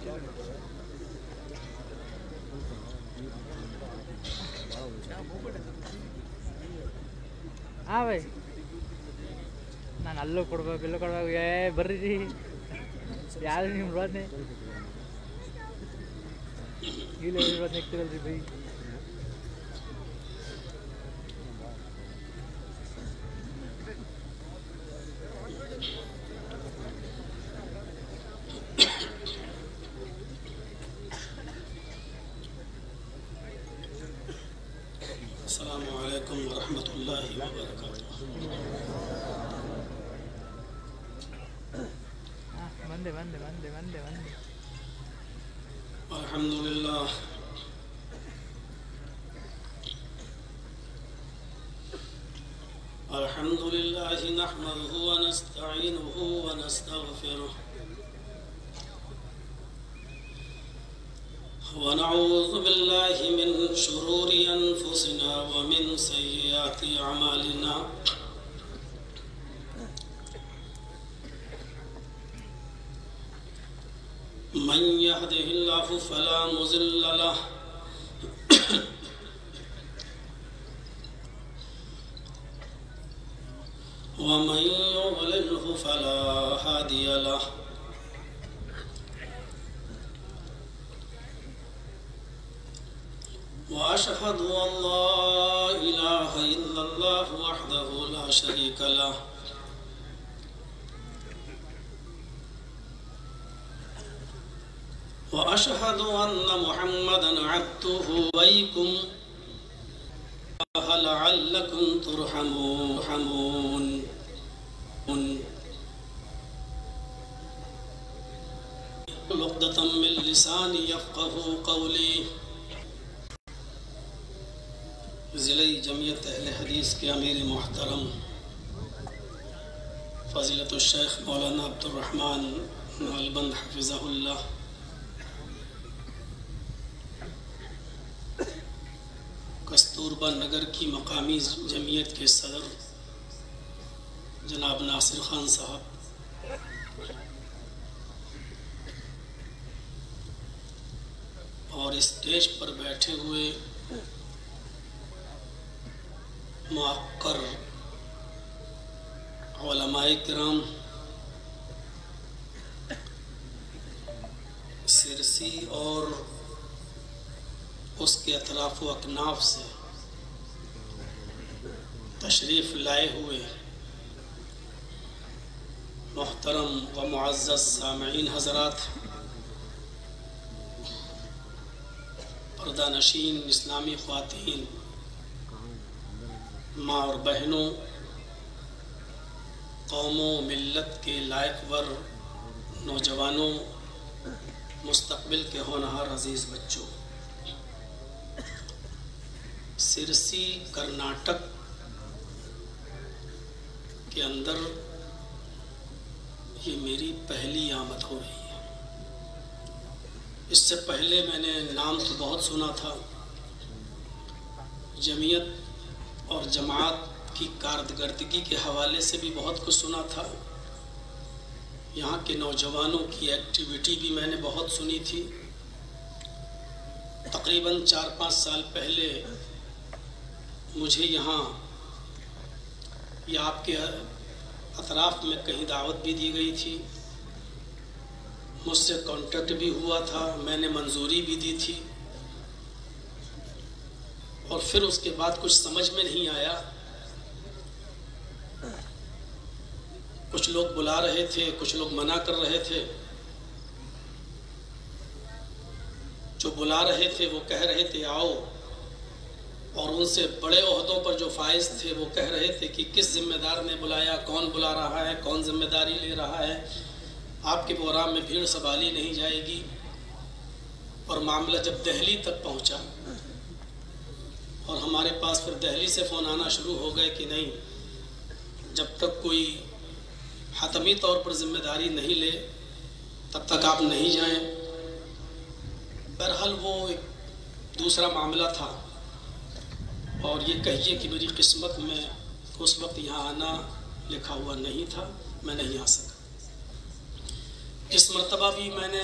ಹಾಂ ಬೈ ನಾನು ಅಲ್ಲೂ ಕೊಡ್ಬೇಕು ಇಲ್ಲೂ ಕೊಡ್ಬೇಕು ಬರ್ರಿ ಯಾರು ನಿಮ್ಮ ರೋದ್ನೆ ಇಲ್ಲ ರೋದ್ನೆ ಆಗ್ತಿರಲ್ರಿ ಬೈ السلام علیکم ورحمۃ اللہ وبرکاتہ. بندے الحمد للہ نحمده ونستعینه ونستغفره ونعوذ بالله من شرور أنفسنا ومن سيئات أعمالنا من يهده الله فلا مضل له ومن يضلله فلا هادي له وأشهد أن لا إله إلا الله وحده لا شريك له وأشهد أن محمدا عبده وإياكم لعلكم ترحمون. عقدة من لساني يفقهوا قولي. ضلع جمعیت اہل حدیث کے امیر محترم فضیلت الشیخ مولانا عبد الرحمن نالبند حفظہ اللہ، کستوربا نگر کی مقامی جمعیت کے صدر جناب ناصر خان صاحب، اور اسٹیج پر بیٹھے ہوئے معقر علماء کرام، سرسی اور اس کے اطراف و اکناف سے تشریف لائے ہوئے محترم و معزز سامعین حضرات، پردہ نشین اسلامی خواتین، ماں اور بہنوں، قوم و ملت کے لائق ور نوجوانوں، مستقبل کے ہونہار عزیز بچوں، سرسی کرناٹک کے اندر یہ میری پہلی آمد ہو رہی ہے. اس سے پہلے میں نے نام تو بہت سنا تھا، جمعیت اور جماعت کی کارکردگی کے حوالے سے بھی بہت کچھ سنا تھا، یہاں کے نوجوانوں کی ایکٹیویٹی بھی میں نے بہت سنی تھی. تقریباً 4-5 سال پہلے مجھے یہاں یا آپ کے اطراف میں کہیں دعوت بھی دی گئی تھی، مجھ سے کانٹیکٹ بھی ہوا تھا، میں نے منظوری بھی دی تھی، اور پھر اس کے بعد کچھ سمجھ میں نہیں آیا. کچھ لوگ بلا رہے تھے، کچھ لوگ منع کر رہے تھے. جو بلا رہے تھے وہ کہہ رہے تھے آؤ، اور ان سے بڑے عہدوں پر جو فائز تھے وہ کہہ رہے تھے کہ کس ذمہ دار نے بلایا، کون بلا رہا ہے، کون ذمہ داری لے رہا ہے، آپ کے پروگرام میں بھیڑ سنبھالی نہیں جائے گی. اور معاملہ جب دہلی تک پہنچا اور ہمارے پاس پھر دہلی سے فون آنا شروع ہو گئے کہ نہیں، جب تک کوئی حتمی طور پر ذمہ داری نہیں لے تب تک آپ نہیں جائیں. بہرحال وہ ایک دوسرا معاملہ تھا، اور یہ کہیے کہ میری قسمت میں اس وقت یہاں آنا لکھا ہوا نہیں تھا، میں نہیں آ سکا. اس مرتبہ بھی میں نے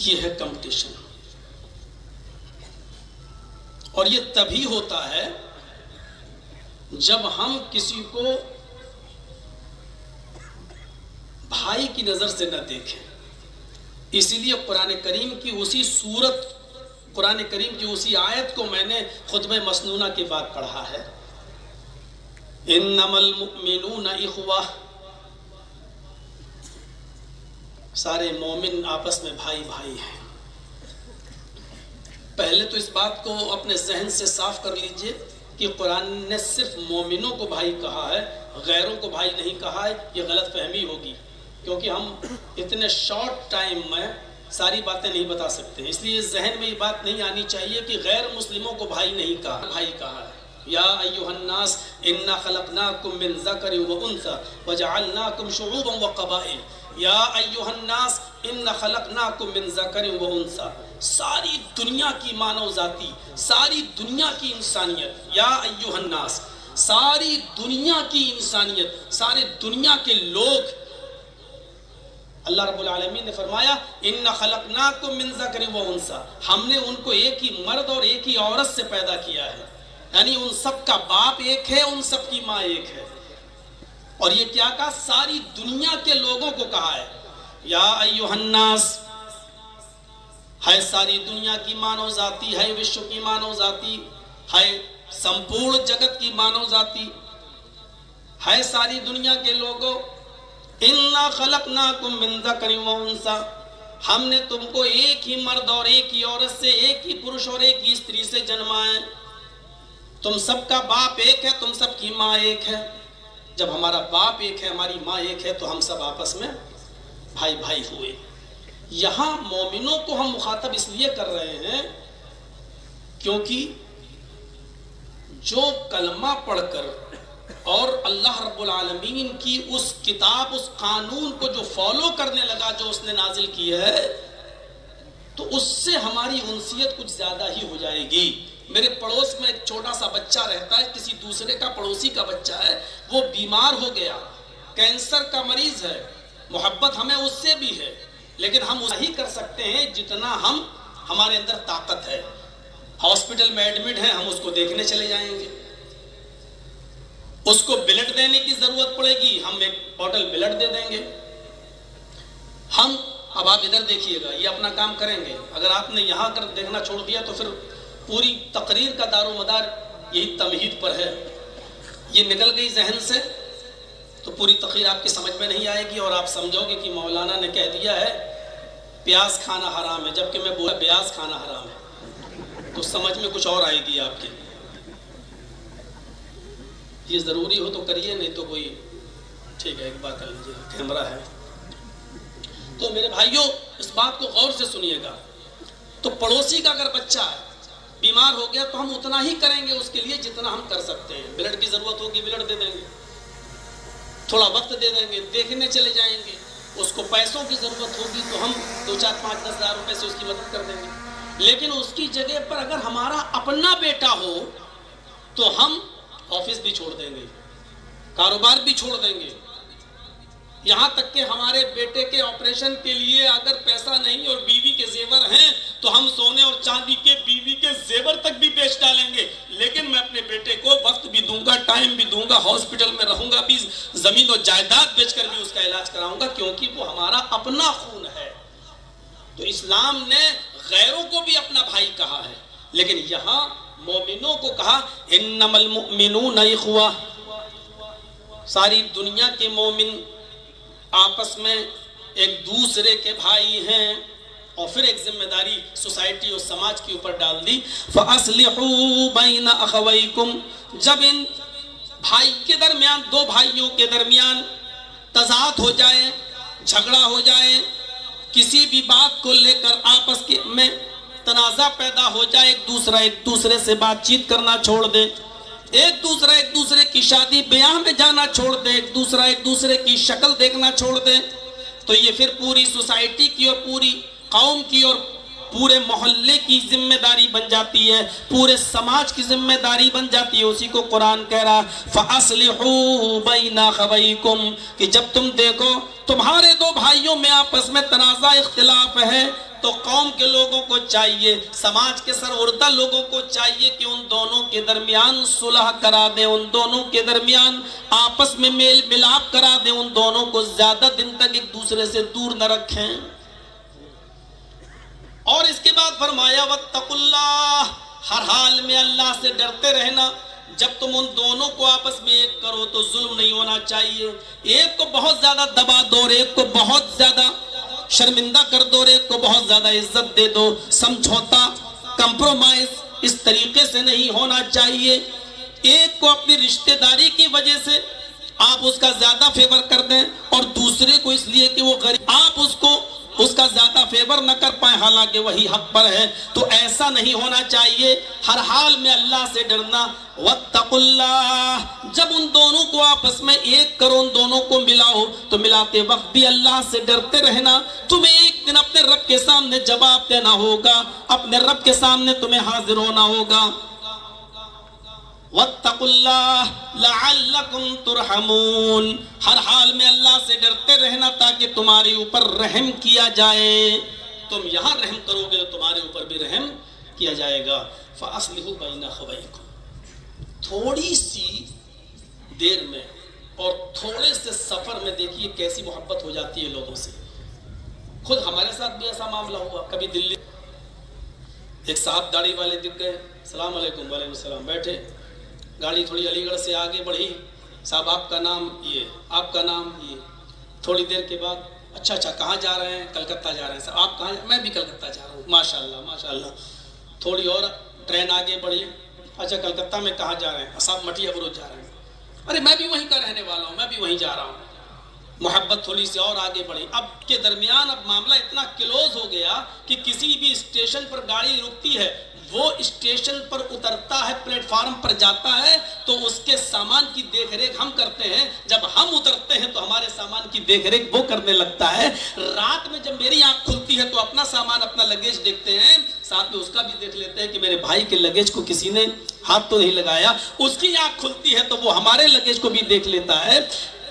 یہ ہے کمپٹیشن. اور یہ تبھی ہوتا ہے جب ہم کسی کو بھائی کی نظر سے نہ دیکھیں. اسی لیے قرآن کریم کی اسی سورت، قرآن کریم کی اسی آیت کو میں نے خطبہ مسنونہ کے بعد پڑھا ہے. انما المؤمنون اخوہ، سارے مومن آپس میں بھائی بھائی ہیں. پہلے تو اس بات کو اپنے ذہن سے صاف کر لیجئے کہ قرآن نے صرف مومنوں کو بھائی کہا ہے، غیروں کو بھائی نہیں کہا ہے. یہ غلط فہمی ہوگی، کیونکہ ہم اتنے شارٹ ٹائم میں ساری باتیں نہیں بتا سکتے. اس لیے ذہن میں یہ بات نہیں آنی چاہیے کہ غیر مسلموں کو بھائی نہیں کہا، بھائی کہا ہے. یا ایھا الناس انا خلقناکم من ذکر و انثی وجعلناکم شعوبا وقبائل. یا ایھا الناس انا خلقناکم من ذکر و انثی. ساری دنیا کی مانو ذاتی، ساری دنیا کی انسانیت، یا ایھا الناس، ساری دنیا کی انسانیت، سارے دنیا کے لوگ، اللہ رب العالمین نے فرمایا اِنَّا خَلَقْنَاكُم مِّن ذَكَرٍ وَأُنثىٰ، ہم نے ان کو ایک ہی مرد اور ایک ہی عورت سے پیدا کیا ہے. یعنی ان سب کا باپ ایک ہے، ان سب کی ماں ایک ہے. اور یہ کیا کہا؟ ساری دنیا کے لوگوں کو کہا ہے. یا ایھا الناس، ہے ساری دنیا کی مانو ذاتی، ہے وشو کی مانو ذاتی، ہے سمپورن جگت کی مانو ذاتی، ہے ساری دنیا کے لوگوں. اِنَّا خَلَقْنَاكُم مِّن ذَكَرٍ وَأُنثىٰ، ہم نے تم کو ایک ہی مرد اور ایک ہی عورت سے، ایک ہی پرش اور ایک ہی استری سے جنمائے. تم سب کا باپ ایک ہے، تم سب کی ماں ایک ہے. جب ہمارا باپ ایک ہے، ہماری ماں ایک ہے، تو ہم سب آپس میں بھائی بھائی ہوئے. یہاں مومنوں کو ہم مخاطب اس لیے کر رہے ہیں کیونکہ جو کلمہ پڑھ کر اور اللہ رب العالمین کی اس کتاب، اس قانون کو جو فالو کرنے لگا جو اس نے نازل کی ہے، تو اس سے ہماری انسیت کچھ زیادہ ہی ہو جائے گی. میرے پڑوس میں ایک چھوٹا سا بچہ رہتا ہے، کسی دوسرے کا پڑوسی کا بچہ ہے، وہ بیمار ہو گیا، کینسر کا مریض ہے، محبت ہمیں اس سے بھی ہے، لیکن ہم وہی کر سکتے ہیں جتنا ہمارے اندر طاقت ہے. ہاسپٹل میں ایڈمٹ ہے، ہم اس کو دیکھنے چلے جائیں گے. اس کو بلڈ دینے کی ضرورت پڑے گی، ہم ایک بوتل بلڈ دے دیں گے. اب آپ ادھر دیکھیے گا، یہ اپنا کام کریں گے. اگر آپ نے یہاں کر دیکھنا چھوڑ دیا تو پھر پوری تقریر کا دار و مدار یہی تمہید پر ہے. یہ نکل گئی ذہن سے تو پوری تقریر آپ کی سمجھ میں نہیں آئے گی، اور آپ سمجھو گے کہ مولانا نے کہہ دیا ہے پیاز کھانا حرام ہے، جبکہ میں بولا پیاز کھانا حرام ہے، تو سمجھ میں کچھ اور آئے گی آپ کے. یہ ضروری ہو تو کریے، نہیں تو کوئی ٹھیک ہے ایک بات کر لیجیے، کیمرہ ہے. تو میرے بھائیوں اس بات کو غور سے سنیے گا. تو پڑوسی کا اگر بچہ ہے بیمار ہو گیا تو ہم اتنا ہی کریں گے اس کے لیے جتنا ہم کر سکتے ہیں. بلڈ کی ضرورت ہوگی بلڈ دے دیں گے، تھوڑا وقت دے دیں گے، دیکھنے چلے جائیں گے. اس کو پیسوں کی ضرورت ہوگی تو ہم 2 4 5 10 ہزار روپے سے اس کی مدد کر دیں گے. لیکن اس کی جگہ پر اگر ہمارا اپنا بیٹا ہو تو ہم آفس بھی چھوڑ دیں گے، کاروبار بھی چھوڑ دیں گے. یہاں تک کہ ہمارے بیٹے کے آپریشن کے لیے اگر پیسہ نہیں اور بیوی کے زیور ہیں تو ہم سونے اور چاندی کے بیوی کے زیور تک بھی بیچ ڈالیں گے. لیکن میں اپنے بیٹے کو وقت بھی دوں گا، ٹائم بھی دوں گا، ہاسپٹل میں رہوں گا بھی، زمین و جائیداد بیچ کر بھی اس کا علاج کراؤں گا، کیونکہ وہ ہمارا اپنا خون ہے. تو اسلام نے غیروں کو بھی اپنا بھائی کہا ہے، لیکن یہاں مومنوں کو کہا انما المؤمنون اخوہ. ساری دنیا کے مومن آپس میں ایک دوسرے کے بھائی ہیں. اور پھر ایک ذمہ داری سوسائٹی اور سماج کے اوپر ڈال دی، فَأَصْلِحُوا بَيْنَ أَخَوَيْكُمْ. جب ان بھائی کے درمیان، 2 بھائیوں کے درمیان تضاد ہو جائے، جھگڑا ہو جائے، کسی بھی بات کو لے کر آپس میں تنازع پیدا ہو جائے، ایک دوسرے سے بات چیت کرنا چھوڑ دے، ایک دوسرے کی شادی بیاہ میں جانا چھوڑ دے، ایک دوسرے کی شکل دیکھنا چھوڑ دے، تو یہ پھر پوری سوسائٹی کی اور پوری قوم کی اور پورے محلے کی ذمہ داری بن جاتی ہے، پورے سماج کی ذمہ داری بن جاتی ہے. اسی کو قرآن کہہ رہا فَأَصْلِحُوا بَيْنَ أَخَوَيْكُمْ کہ جب تم دیکھو تمہارے 2 بھائیوں میں آپس میں تنازع اختلاف ہے، تو قوم کے لوگوں کو چاہیے، سماج کے سربردہ لوگوں کو چاہیے کہ ان دونوں کے درمیان صلح کرا دیں، ان دونوں کے درمیان آپس میں میل ملاپ کرا دیں، ان دونوں کو زیادہ دن تک ایک دوسرے سے دور نہ رکھیں۔ اور اس کے بعد فرمایا واتقوا اللہ، ہر حال میں اللہ سے ڈرتے رہنا۔ جب تم ان دونوں کو آپس میں ایک کرو تو ظلم نہیں ہونا چاہیے، ایک کو بہت زیادہ دبا دو اور ایک کو بہت زیادہ شرمندہ کر دو اور ایک کو بہت زیادہ عزت دے دو۔ سمجھوتا، کمپرومائز اس طریقے سے نہیں ہونا چاہیے۔ ایک کو اپنی رشتہ داری کی وجہ سے آپ اس کا زیادہ فیور کر دیں اور دوسرے کو اس لیے کہ وہ غریب آپ اس کا زیادہ فیور نہ کر پائیں حالانکہ وہی حق پر ہے، تو ایسا نہیں ہونا چاہیے۔ ہر حال میں اللہ سے ڈرنا۔ واتقوا اللہ، جب ان دونوں کو آپس میں ایک کرو، ان دونوں کو ملاؤ تو ملاتے وقت بھی اللہ سے ڈرتے رہنا۔ تمہیں ایک دن اپنے رب کے سامنے جواب دینا ہوگا، اپنے رب کے سامنے تمہیں حاضر ہونا ہوگا۔ واتقوا اللہ لعلکم ترحمون، ہر حال میں اللہ سے ڈرتے رہنا تاکہ تمہارے اوپر رحم کیا جائے۔ تم یہاں رحم کرو گے تو تمہارے اوپر بھی رحم کیا جائے گا۔ فاصلحوا بین اخویکم، تھوڑی سی دیر میں اور تھوڑے سے سفر میں دیکھیے کیسی محبت ہو جاتی ہے لوگوں سے۔ خود ہمارے ساتھ بھی ایسا معاملہ ہوا۔ کبھی دلی ایک صاحب داڑھی والے دکھ گئے، السلام علیکم، وعلیکم السلام، بیٹھے۔ گاڑی تھوڑی علی گڑھ سے آگے بڑھی، صاحب آپ کا نام یہ، آپ کا نام یہ۔ تھوڑی دیر کے بعد اچھا کہاں جا رہے ہیں؟ کلکتہ جا رہے ہیں۔ صاحب آپ کہاں؟ میں بھی کلکتہ جا رہا ہوں۔ ماشاءاللہ ماشاءاللہ۔ تھوڑی اور ٹرین آگے بڑھی، اچھا کلکتہ میں کہاں جا رہے ہیں؟ صاحب مٹیا برج جا رہے ہیں۔ ارے میں بھی وہیں کا رہنے والا ہوں، میں بھی وہیں جا رہا ہوں۔ محبت تھوڑی سی اور آگے بڑھی، اب کے درمیان اب معاملہ اتنا کلوز ہو گیا کہ کسی بھی اسٹیشن پر گاڑی رکتی ہے، وہ اسٹیشن پر اترتا ہے، پلیٹ فارم پر جاتا ہے تو اس کے سامان کی دیکھ ریکھ ہم کرتے ہیں، جب ہم اترتے ہیں تو ہمارے سامان کی دیکھ ریکھ وہ کرنے لگتا ہے۔ رات میں جب میری آنکھ کھلتی ہے تو اپنا سامان، اپنا لگیج دیکھتے ہیں، ساتھ میں اس کا بھی دیکھ لیتے ہیں کہ میرے بھائی کے لگیج کو کسی نے ہاتھ تو نہیں لگایا۔ اس کی آنکھ کھلتی ہے تو وہ ہمارے لگیج کو بھی دیکھ لیتا ہے۔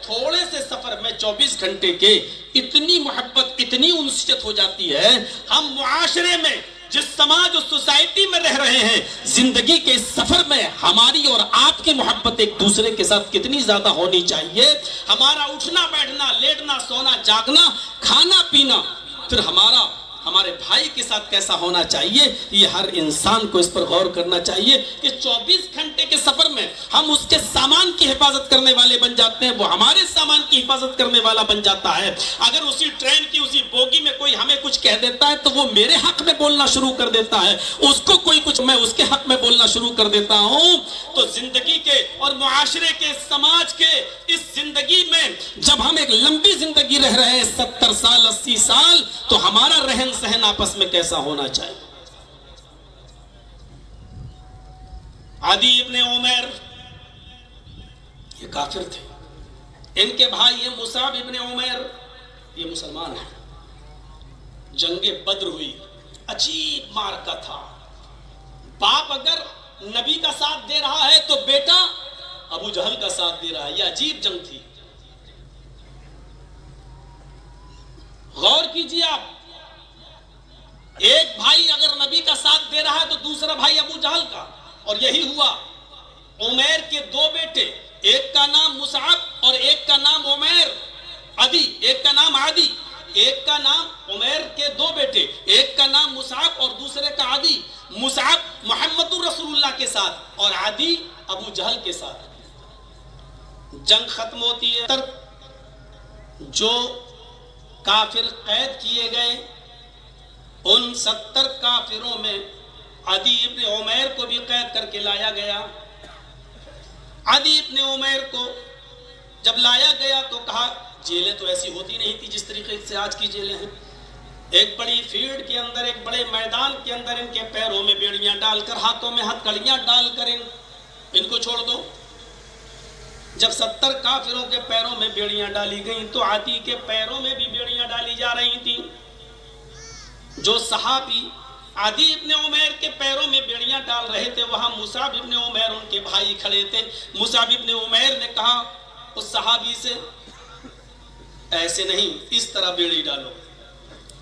تھوڑے سے سفر میں 24 گھنٹے کے اتنی محبت، اتنی انسیت ہو جاتی ہے۔ ہم معاشرے میں جس سماج اور سوسائٹی میں رہ رہے ہیں، زندگی کے سفر میں ہماری اور آپ کی محبت ایک دوسرے کے ساتھ کتنی زیادہ ہونی چاہیے۔ ہمارا اٹھنا بیٹھنا، لیٹنا سونا جاگنا، کھانا پینا، پھر ہمارے بھائی کے ساتھ کیسا ہونا چاہیے، یہ ہر انسان کو اس پر غور کرنا چاہیے کہ 24 گھنٹے کے سفر میں ہم اس کے سامان کی حفاظت کرنے والے بن جاتے ہیں، وہ ہمارے سامان کی حفاظت کرنے والا بن جاتا ہے۔ اگر اسی ٹرین کی اسی بوگی میں کوئی ہمیں کچھ کہہ دیتا ہے تو وہ میرے حق میں بولنا شروع کر دیتا ہے، اس کو کوئی کچھ، میں اس کے حق میں بولنا شروع کر دیتا ہوں۔ تو زندگی کے اور معاشرے کے، سماج کے اس زندگی میں جب ہم ایک لمبی زندگی رہ رہے ہیں، 70 سال 80 سال، تو ہمارا رہن سہن آپس میں کیسا ہونا چاہیے۔ عدی ابن عمیر یہ کافر تھے، ان کے بھائی یہ مصعب ابن عمیر یہ مسلمان ہیں۔ جنگ بدر ہوئی، عجیب معرکہ تھا۔ باپ اگر نبی کا ساتھ دے رہا ہے تو بیٹا ابو جہل کا ساتھ دے رہا ہے، یہ عجیب جنگ تھی۔ غور کیجئے آپ، ایک بھائی اگر نبی کا ساتھ دے رہا ہے تو دوسرا بھائی ابو جہل کا، اور یہی ہوا۔ عمیر کے 2 بیٹے، ایک کا نام مصعب اور ایک کا نام عمیر، عدی، ایک کا نام عدی، ایک کا نام، عمیر کے 2 بیٹے، ایک کا نام مصعب اور دوسرے کا عدی۔ مصعب محمد رسول اللہ کے ساتھ اور عدی ابو جہل کے ساتھ۔ جنگ ختم ہوتی ہے، جو کافر قید کیے گئے ان 70 کافروں میں عدی ابن عمیر کو بھی قید کر کے لایا گیا۔ عدی ابن عمیر کو جب لایا گیا تو کہا، جیلیں تو ایسی ہوتی نہیں تھی جس طریقے سے آج کی جیلیں ہیں۔ ایک بڑی فیلڈ کے اندر، ایک بڑے میدان کے اندر ان کے پیروں میں بیڑیاں ڈال کر، ہاتھوں میں ہتھکڑیاں ڈال کر ان کو چھوڑ دو۔ جب 70 کافروں کے پیروں میں بیڑیاں ڈالی گئیں تو عدی کے پیروں میں بھی بیڑیاں ڈالی جا رہی تھیں۔ جو صحابی عدی ابن عمیر کے پیروں میں بیڑیاں ڈال رہے تھے، وہاں مصعب ابن عمیر ان کے بھائی کھڑے تھے۔ مصعب ابن عمیر نے کہا اس صحابی سے، ایسے نہیں، اس طرح بیڑی ڈالو۔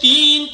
3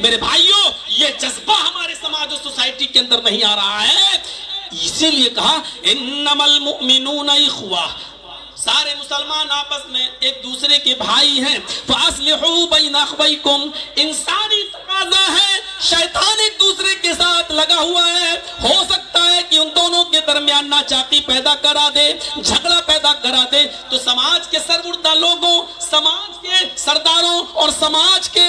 میرے بھائیوں یہ جذبہ ہمارے سماج اور سوسائٹی کے اندر نہیں آ رہا ہے. اسی لیے کہا انما المؤمنون اخوہ، سارے مسلمان آپس میں ایک دوسرے کے بھائی ہیں. فاصلحوا بین اخویکم، انسانی تقاضا ہے، شیطان ایک دوسرے کے ساتھ لگا ہوا ہے، ہو سکتا ہے کہ ان دونوں کے درمیان ناچاقی پیدا کرا دے، جھگڑا پیدا کرا دے. تو سماج کے سربردہ لوگوں، سماج کے سرداروں اور سماج کے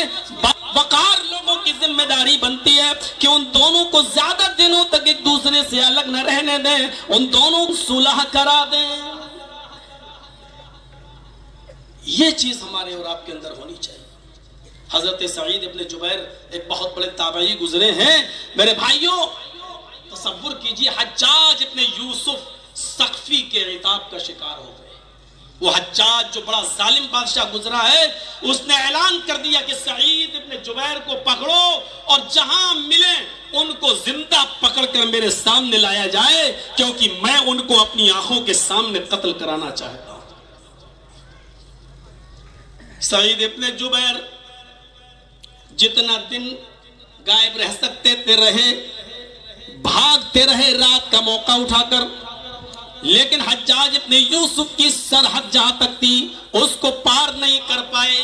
وقار لوگوں کی ذمہ داری بنتی ہے کہ ان دونوں کو زیادہ دنوں تک ایک دوسرے سے الگ نہ رہنے دیں، ان دونوں کو صلح کرا دیں. یہ چیز ہمارے اور آپ کے اندر ہونی چاہیے. حضرت سعید ابن جبیر ایک بہت بڑے تابعی گزرے ہیں. میرے بھائیوں تصور کیجئے حجاج ابن یوسف ثقفی کے عتاب کا شکار ہو گئے. وہ حجاج جو بڑا ظالم بادشاہ گزرا ہے، اس نے اعلان کر دیا کہ سعید ابن جبیر کو پکڑو اور جہاں ملے ان کو زندہ پکڑ کر میرے سامنے لایا جائے، کیونکہ میں ان کو اپنی آنکھوں کے سامنے قتل کرانا چاہتا ہوں. سعید ابن جبیر جتنا دن غائب رہ سکتے تھے رہے، بھاگتے رہے رات کا موقع اٹھا کر، لیکن حجاج ابن یوسف کی سرحد جہاں تک تھی اس کو پار نہیں کر پائے.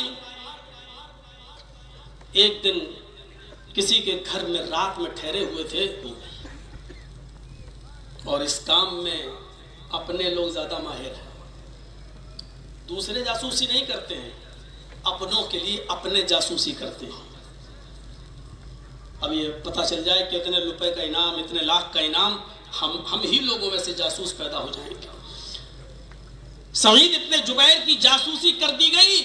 ایک دن کسی کے گھر میں رات میں ٹھہرے ہوئے تھے، اور اس کام میں اپنے لوگ زیادہ ماہر ہیں. دوسرے جاسوسی نہیں کرتے ہیں، اپنوں کے لیے اپنے جاسوسی کرتے ہیں. اب یہ پتہ چل جائے کہ اتنے روپے کا انعام، اتنے لاکھ کا انعام، ہم ہی لوگوں میں سے جاسوس پیدا ہو جائیں گے. سعید ابن جبیر کی جاسوسی کر دی گئی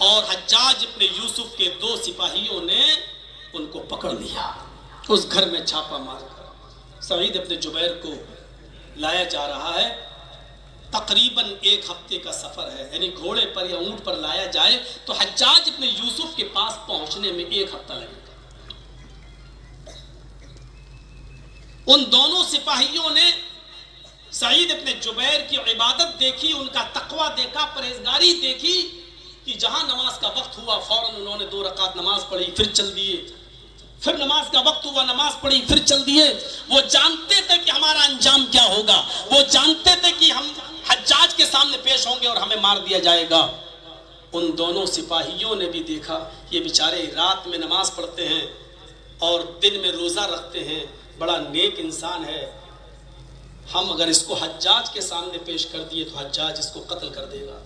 اور حجاج ابن یوسف کے 2 سپاہیوں نے ان کو پکڑ لیا. اس گھر میں چھاپا مار کر سعید ابن جبیر کو لایا جا رہا ہے. تقریباً 1 ہفتے کا سفر ہے، یعنی گھوڑے پر یا اونٹ پر لایا جائے تو حجاج ابن یوسف کے پاس پہنچنے میں 1 ہفتہ لگے گا. ان دونوں سپاہیوں نے سعید ابن جبیر کی عبادت دیکھی، ان کا تقوی دیکھا، پرہیزگاری دیکھی کہ جہاں نماز کا وقت ہوا فوراً انہوں نے 2 رکعت نماز پڑھی، پھر چل دیے. پھر نماز کا وقت ہوا، نماز پڑھی، پھر چل دیے. وہ جانتے تھے کہ ہمارا انجام کیا ہوگا، وہ جانتے تھے کہ ہم حجاج کے سامنے پیش ہوں گے اور ہمیں مار دیا جائے گا. ان دونوں سپاہیوں نے بھی دیکھا یہ بیچارے رات میں نماز پڑھتے ہیں اور دن میں روزہ رکھتے ہیں، بڑا نیک انسان ہے، ہم اگر اس کو حجاج کے سامنے پیش کر دیے تو حجاج اس کو قتل کر دے گا.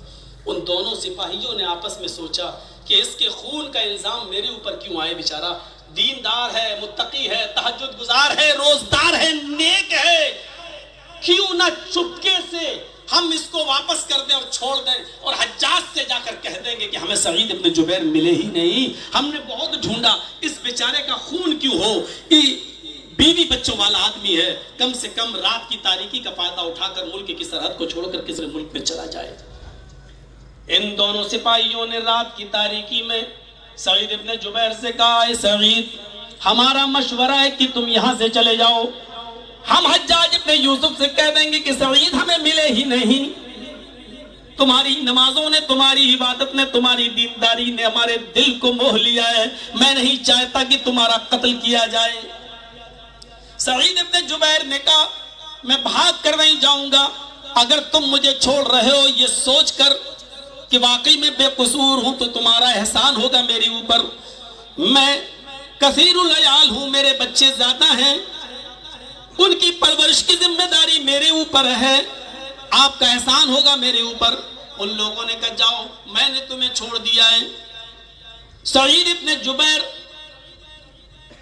ان دونوں سپاہیوں نے آپس میں سوچا کہ اس کے خون کا الزام میرے اوپر کیوں آئے، بیچارہ دیندار ہے، متقی ہے، تہجد گزار ہے، روزدار ہے، نیک ہے، کیوں نہ چپکے سے ہم اس کو واپس کر دیں اور چھوڑ دیں اور حجاج سے جا کر کہہ دیں گے کہ ہمیں سعید ابن جبیر ملے ہی نہیں، ہم نے بہت ڈھونڈا، اس بیچارے کا خون کیوں ہو، بیوی بچوں والا آدمی ہے، کم سے کم رات کی تاریکی کا فائدہ اٹھا کر ملک کی سرحد کو چھوڑ کر کسی ملک میں چلا جائے. ان دونوں سپاہیوں نے رات کی تاریکی میں سعید ابن جبیر سے کہا، اے سعید ہمارا مشورہ ہے کہ تم یہاں سے چلے جاؤ، ہم حجاج ابن یوسف سے کہہ دیں گے کہ سعید ہمیں ملے ہی نہیں، تمہاری نمازوں نے، تمہاری عبادت نے، تمہاری دینداری نے ہمارے دل کو موہ لیا ہے، میں نہیں چاہتا کہ تمہارا قتل کیا جائے. سعید ابن جبیر نے کہا میں بھاگ کر نہیں جاؤں گا، اگر تم مجھے چھوڑ رہے ہو یہ سوچ کر کہ واقعی میں بے قصور ہوں تو تمہارا احسان ہوگا میرے اوپر، میں کثیر العیال ہوں، میرے بچے زیادہ ہیں، ان کی پرورش کی ذمہ داری میرے اوپر ہے، آپ کا احسان ہوگا میرے اوپر. ان لوگوں نے کہا جاؤ میں نے تمہیں چھوڑ دیا ہے. سعید ابن جبیر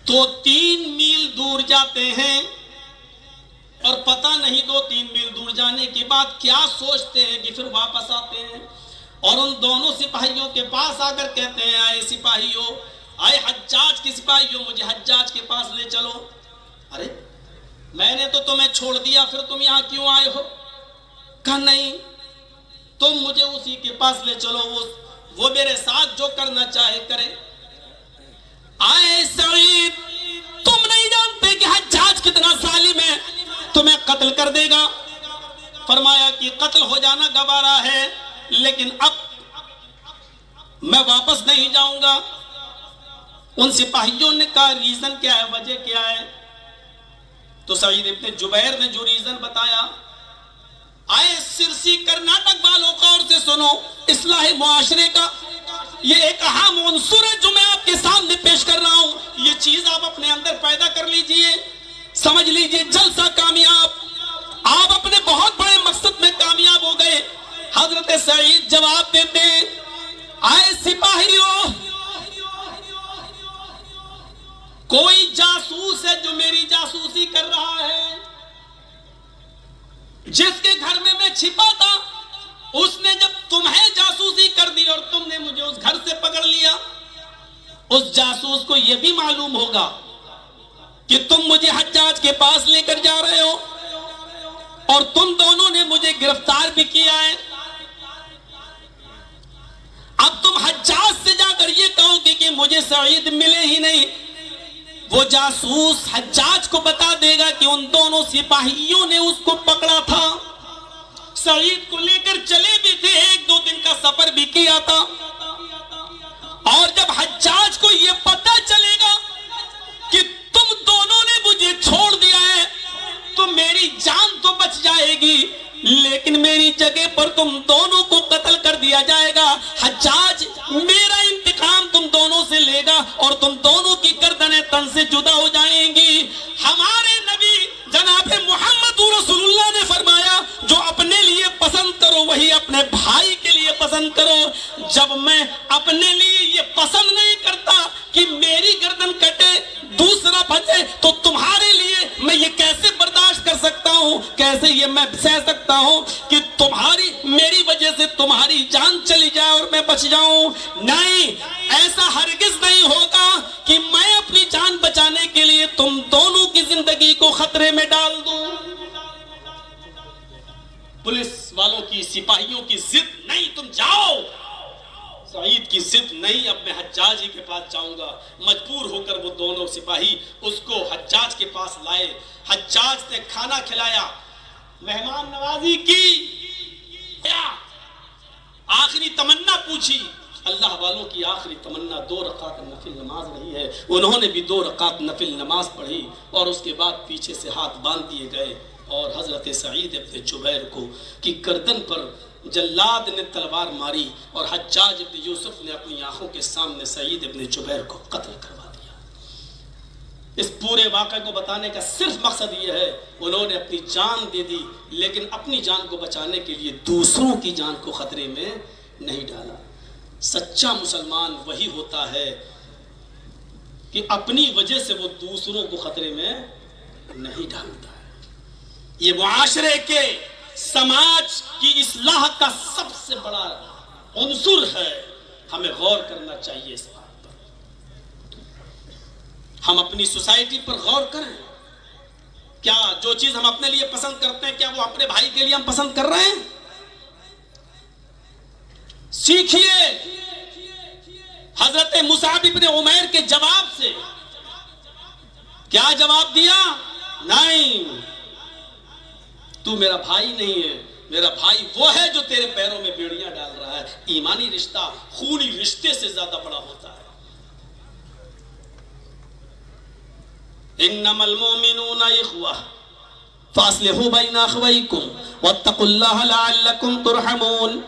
تو 3 میل دور جاتے ہیں اور پتہ نہیں 2-3 میل دور جانے کے بعد کیا سوچتے ہیں کہ پھر واپس آتے ہیں اور ان دونوں سپاہیوں کے پاس آ کر کہتے ہیں، آئے سپاہیوں، آئے حجاج کے سپاہیوں، مجھے حجاج کے پاس لے چلو. ارے میں نے تو تمہیں چھوڑ دیا، پھر تم یہاں کیوں آئے ہو؟ کہا نہیں، تم مجھے اسی کے پاس لے چلو، وہ میرے ساتھ جو کرنا چاہے کرے. آئے سعید تم نہیں جانتے کہ حجاج کتنا ظالم ہے، تمہیں قتل کر دے گا. فرمایا کہ قتل ہو جانا گوارا ہے لیکن اب میں واپس نہیں جاؤں گا. ان سپاہیوں نے کہا ریزن کیا ہے, وجہ کیا ہے؟ تو سعید ابن جبیر نے جو ریزن بتایا, آئے سرسی کرناٹک والوں غور سے سنو, اصلاح معاشرے کا یہ ایک اہم عنصر ہے جو میں آپ کے سامنے پیش کر رہا ہوں. یہ چیز آپ اپنے اندر پیدا کر لیجئے, سمجھ لیجئے جلسہ کامیاب, آپ اپنے بہت بڑے مقصد میں کامیاب ہو گئے. حضرت سعید جواب دیتے ہیں, آئے سپاہیوں, کوئی جاسوس ہے جو میری جاسوسی کر رہا ہے, جس کے گھر میں میں چھپا تھا اس نے جب تمہیں جاسوسی کر دی اور تم نے مجھے اس گھر سے پکڑ لیا, اس جاسوس کو یہ بھی معلوم ہوگا کہ تم مجھے حجاج کے پاس لے کر جا رہے ہو اور تم دونوں نے مجھے گرفتار بھی کیا ہے. اب تم حجاج سے جا کر یہ کہو گے کہ مجھے سعید ملے ہی نہیں, وہ جاسوس حجاج کو بتا دے گا کہ ان دونوں سپاہیوں نے اس کو پکڑا تھا, سعید کو لے کر چلے بھی تھے, 1-2 دن کا سفر بھی کیا تھا, اور جب حجاج کو یہ پتہ چلے گا کہ تم دونوں نے مجھے چھوڑ دیا ہے تو میری جان تو بچ جائے گی, لیکن میری جگہ پر تم دونوں کو قتل کر دیا جائے گا. حجاج میرا انتقام تم دونوں سے لے گا اور تم دونوں کی گردنیں تن سے جدا ہو جائیں گی. ہمارے نبی جناب محمد رسول اللہ نے فرمایا, جو اپنے لیے پسند کرو وہی اپنے بھائی کے لیے پسند کرو. جب میں اپنے لیے یہ پسند نہیں کرتا کہ میری گردن کٹے دوسرا بچے, تو تمہارے لیے میں یہ کیسے برداشت کر سکتا ہوں, کیسے یہ میں سہ سکتا ہوں کہ میری وجہ سے تمہاری جان چلی جائے اور میں بچ جاؤں؟ نہیں, ایسا ہرگز نہیں ہوگا کہ میں اپنی جان بچانے کے لیے تم دونوں کی زندگی کو خطرے میں ڈال دوں. پولیس والوں کی, سپاہیوں کی ضد نہیں, تم جاؤ. سعید کی ضد نہیں, اب میں حجاج ہی کے پاس جاؤں گا. مجبور ہو کر وہ دونوں سپاہی اس کو حجاج کے پاس لائے. حجاج نے کھانا کھلایا, مہمان نوازی کی, آخری تمنا پوچھی. اللہ والوں کی آخری تمنا 2 رکعت نفل نماز رہی ہے. انہوں نے بھی 2 رکعت نفل نماز پڑھی اور اس کے بعد پیچھے سے ہاتھ باندھ دیے گئے اور حضرت سعید ابن جبیر کو کی گردن پر جلاد نے تلوار ماری اور حجاج ابن یوسف نے اپنی آنکھوں کے سامنے سعید ابن جبیر کو قتل کروا دیا. اس پورے واقعے کو بتانے کا صرف مقصد یہ ہے, انہوں نے اپنی جان دے دی لیکن اپنی جان کو بچانے کے لیے دوسروں کی جان کو خطرے میں نہیں ڈالا. سچا مسلمان وہی ہوتا ہے کہ اپنی وجہ سے وہ دوسروں کو خطرے میں نہیں ڈالتا ہے. یہ معاشرے کے, سماج کی اصلاح کا سب سے بڑا عنصر ہے. ہمیں غور کرنا چاہیے اس بات پر. ہم اپنی سوسائٹی پر غور کریں. کیا جو چیز ہم اپنے لیے پسند کرتے ہیں, کیا وہ اپنے بھائی کے لیے ہم پسند کر رہے ہیں؟ سیکھیے حضرت مصعب ابن عمیر کے جواب سے. کیا جواب دیا؟ نہیں, تو میرا بھائی نہیں ہے, میرا بھائی وہ ہے جو تیرے پیروں میں بیڑیاں ڈال رہا ہے. ایمانی رشتہ خونی رشتے سے زیادہ بڑا ہوتا ہے. انما المؤمنون اخوہ فاصلحوا بین اخویکم واتقوا اللہ لعلکم ترحمون.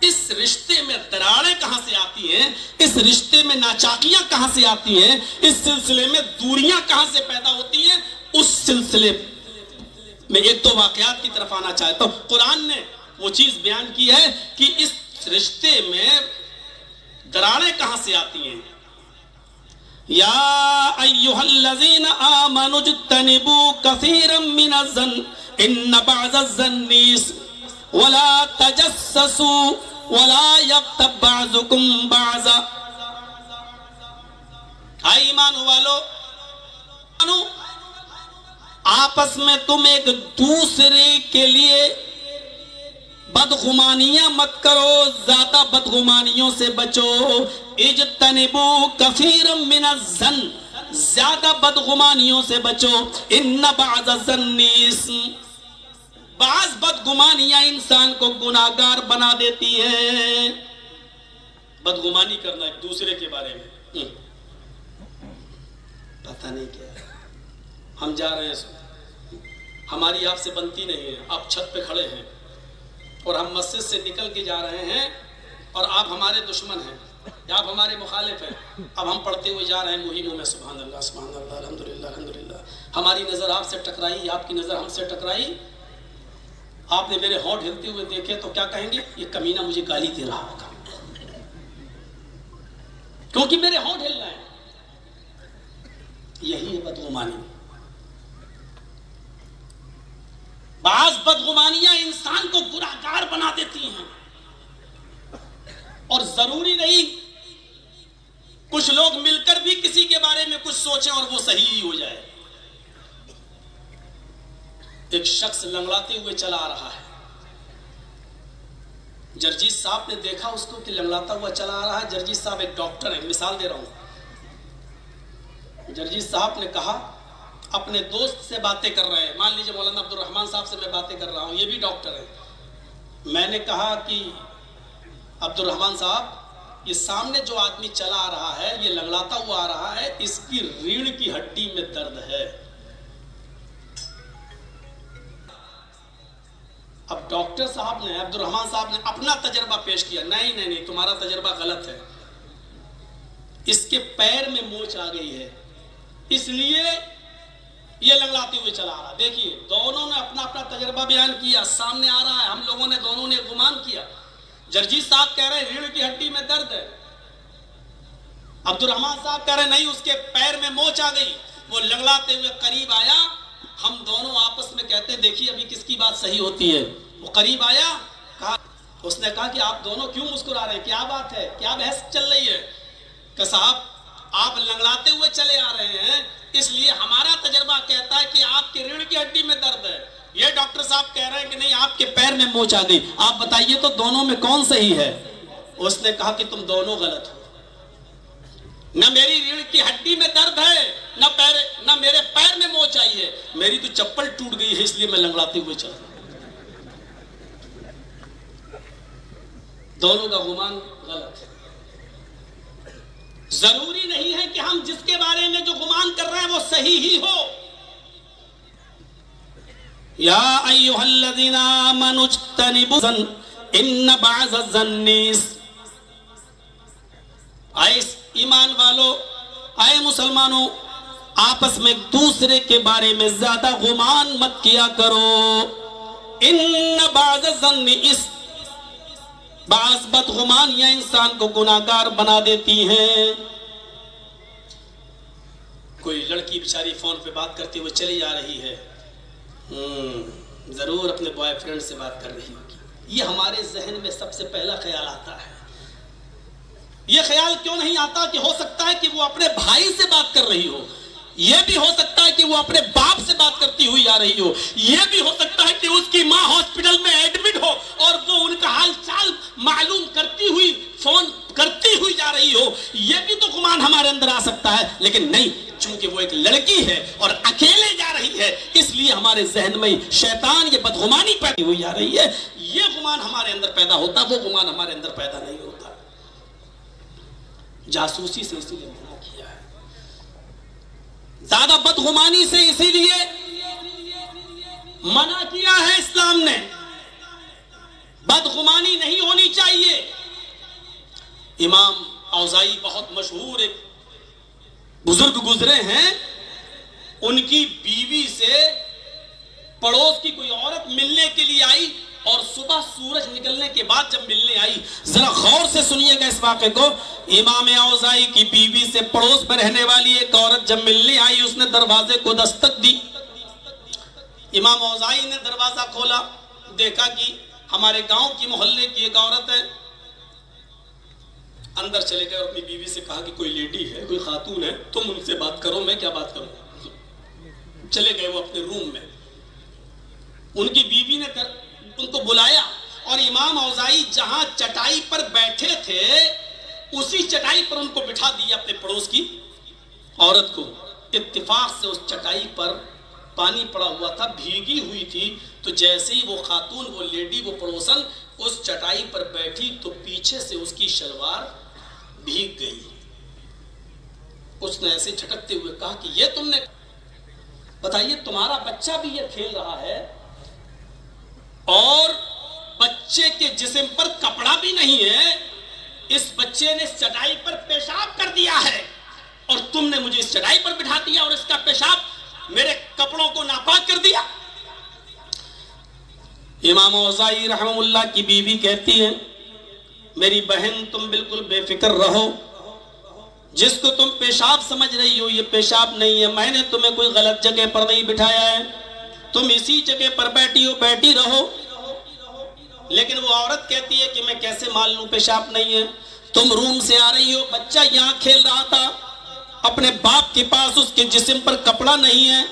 اس رشتے میں دراڑیں کہاں سے آتی ہیں, اس رشتے میں ناچاکیاں کہاں سے آتی ہیں, اس سلسلے میں دوریاں کہاں سے پیدا ہوتی ہیں, اس سلسلے میں ایک دو واقعات کی طرف آنا چاہتا ہوں. قرآن نے وہ چیز بیان کی ہے کہ اس رشتے میں دراڑیں کہاں سے آتی ہیں. یا ایھا الذین آمنوا اجتنبوا کثیرا من الظن ان بعض الظن ولا تجسسوا ولا یغتب بعضکم بعضا. اے ایمان والو, آپس میں تم ایک دوسرے کے لیے بدگمانیاں مت کرو, زیادہ بدگمانیوں سے بچو. اجتنبوا کثیرا من الظن, زیادہ بدگمانیوں سے بچو. ان بعض الظن اسم, بعض بدگمانیاں انسان کو گناہگار بنا دیتی ہیں. بدگمانی کرنا ایک دوسرے کے بارے میں, پتہ نہیں کیا ہے. ہم جا رہے ہیں, ہماری آپ سے بنتی نہیں ہے, آپ چھت پہ کھڑے ہیں اور ہم مسجد سے نکل کے جا رہے ہیں اور آپ ہمارے دشمن ہیں, آپ ہمارے مخالف ہیں. اب ہم پڑھتے ہوئے جا رہے ہیں منہ میں سبحان اللہ سبحان اللہ الحمدللہ الحمدللہ. ہماری نظر آپ سے ٹکرائی, آپ کی نظر ہم سے ٹکرائی, آپ نے میرے ہونٹ ہلتے ہوئے دیکھے تو کیا کہیں گے؟ یہ کمینہ مجھے گالی دے رہا ہوگا, کیونکہ میرے ہونٹ ہل رہے ہیں. یہی ہے بدگمانی. بعض بدگمانیاں انسان کو گناہگار بنا دیتی ہیں, اور ضروری نہیں کچھ لوگ مل کر بھی کسی کے بارے میں کچھ سوچیں اور وہ صحیح ہی ہو جائے. ایک شخص لنگڑاتے ہوئے چلا آ رہا ہے, جرجیت صاحب نے دیکھا اس کو کہ لنگڑاتا ہوا چلا آ رہا ہے. جرجیت صاحب ایک ڈاکٹر ہیں, مثال دے رہا ہوں. جرجیت صاحب نے کہا, اپنے دوست سے باتیں کر رہے ہیں, مان لیجئے مولانا عبد الرحمن صاحب سے میں باتیں کر رہا ہوں, یہ بھی ڈاکٹر ہیں. میں نے کہا کہ عبد الرحمن صاحب, یہ سامنے جو آدمی چلا آ رہا ہے, یہ لنگڑاتا ہوا آ رہا ہے, اس کی ریڑھ کی ہڈی میں درد ہے. اب ڈاکٹر صاحب نے, عبد الرحمن صاحب نے اپنا تجربہ پیش کیا. نہیں نہیں نہیں, تمہارا تجربہ غلط ہے, اس کے پیر میں موچ آ گئی ہے, اس لیے یہ لنگڑاتے ہوئے چلا آ رہا. دیکھیے دونوں نے اپنا اپنا تجربہ بیان کیا, سامنے آ رہا ہے, ہم لوگوں نے دونوں نے گمان کیا. جرجیت صاحب کہہ رہے ہیں ریڑھ کی ہڈی میں درد ہے, عبد الرحمن صاحب کہہ رہے ہیں نہیں اس کے پیر میں موچ آ گئی. وہ لنگڑاتے ہوئے قریب آیا, ہم دونوں آپس میں کہتے ہیں دیکھیے ابھی کس کی بات صحیح ہوتی ہے. وہ قریب آیا, کہا, اس نے کہا کہ آپ دونوں کیوں مسکرا رہے ہیں, کیا بات ہے, کیا بحث چل رہی ہے؟ کہ صاحب آپ لنگڑاتے ہوئے چلے آ رہے ہیں, اس لیے ہمارا تجربہ کہتا ہے کہ آپ کی ریڑھ کی ہڈی میں درد ہے. یہ ڈاکٹر صاحب کہہ رہے ہیں کہ نہیں آپ کے پیر میں موچ آ گئی. آپ بتائیے تو دونوں میں کون صحیح ہے؟ اس نے کہا کہ تم دونوں غلط ہو, نہ میری ریڑھ کی ہڈی میں درد ہے, نہ میرے پیر میں موچ آئی ہے, میری تو چپل ٹوٹ گئی ہے اس لیے میں لنگڑاتے ہوئے چل رہا ہوں. دونوں کا گمان غلط ہے. ضروری نہیں ہے کہ ہم جس کے بارے میں جو گمان کر رہے ہیں وہ صحیح ہی ہو. یا ایھا الذین آمنوا اجتنبوا الظن ان بعض الظن. اے ایمان والو, اے مسلمانوں, آپس میں ایک دوسرے کے بارے میں زیادہ گمان مت کیا کرو. ان بعض الظن, اس بعض بدگمانیاں انسان کو گناہگار بنا دیتی ہیں. کوئی لڑکی بیچاری فون پہ بات کرتے ہوئے چلی جا رہی ہے, ضرور اپنے بوائے فرینڈ سے بات کر رہی ہوگی. یہ ہمارے ذہن میں سب سے پہلا خیال آتا ہے. یہ خیال کیوں نہیں آتا کہ ہو سکتا ہے کہ وہ اپنے بھائی سے بات کر رہی ہو, یہ بھی ہو سکتا ہے کہ وہ اپنے باپ سے بات کرتی ہوئی آ رہی ہو, یہ بھی ہو سکتا ہے کہ اس کی ماں ہاسپٹل میں ایڈمٹ ہو اور وہ ان کا حال چال معلوم کرتی ہوئی فون کرتی ہوئی جا رہی ہو. یہ بھی تو گمان ہمارے اندر آ سکتا ہے, لیکن نہیں, چونکہ وہ ایک لڑکی ہے اور اکیلے جا رہی ہے اس لیے ہمارے ذہن میں شیطان یہ بدگمانی پیدا ہوئی جا رہی ہے. یہ گمان ہمارے اندر پیدا ہوتا, وہ گمان ہمارے اندر پیدا نہیں ہوتا. جاسوسی سے اسی لیے منع کیا ہے, زیادہ بدگمانی سے اسی لیے منع کیا ہے اسلام نے. بدگمانی نہیں ہونی چاہیے. امام اوزائی بہت مشہور ایک بزرگ گزرے ہیں, ان کی بیوی سے پڑوس کی کوئی عورت ملنے کے لیے آئی اور صبح سورج نکلنے کے بعد جب ملنے آئی, ذرا غور سے سنیے گا اس واقعے کو. امام اوزائی کی بیوی سے پڑوس پر رہنے والی ایک عورت جب ملنے آئی, اس نے دروازے کو دستک دی. امام اوزائی نے دروازہ کھولا, دیکھا کہ ہمارے گاؤں کی محلے کی ایک عورت ہے. اندر چلے گئے اور اپنی بیوی سے کہا کہ کوئی لیڈی ہے, کوئی خاتون ہے, تم ان سے بات کرو, میں کیا بات کروں. چلے گئے وہ اپنے روم میں. ان کی بیوی نے ان کو بلایا اور امام اوزائی جہاں چٹائی پر بیٹھے تھے اسی چٹائی پر ان کو بٹھا دیا اپنے پڑوس کی عورت کو. اتفاق سے اس چٹائی پر پانی پڑا ہوا تھا, بھیگی ہوئی تھی, تو جیسے ہی وہ خاتون, وہ لیڈی, وہ پڑوسن اس چٹائی پر بیٹھی تو پیچھے سے اس کی شلوار بھیگ گئی. اس نے ایسے چھٹکتے ہوئے کہا کہ یہ تم نے بتائیے تمہارا بچہ بھی یہ کھیل رہا ہے اور بچے کے جسم پر کپڑا بھی نہیں ہے، اس بچے نے اس چٹائی پر پیشاب کر دیا ہے اور تم نے مجھے اس چٹائی پر بٹھا دیا اور اس کا پیشاب میرے کپڑوں کو ناپاک کر دیا۔ امام اوزاعی رحمہ اللہ کی بیوی کہتی ہے میری بہن تم بالکل بے فکر رہو، جس کو تم پیشاب سمجھ رہی ہو یہ پیشاب نہیں ہے، میں نے تمہیں کوئی غلط جگہ پر نہیں بٹھایا ہے، تم اسی جگہ پر بیٹھی ہو، بیٹھی رہو۔ لیکن وہ عورت کہتی ہے کہ میں کیسے مان لوں پیشاب نہیں ہے، تم روم سے آ رہی ہو، بچہ یہاں کھیل رہا تھا اپنے باپ کے پاس، اس کے جسم پر کپڑا نہیں ہے،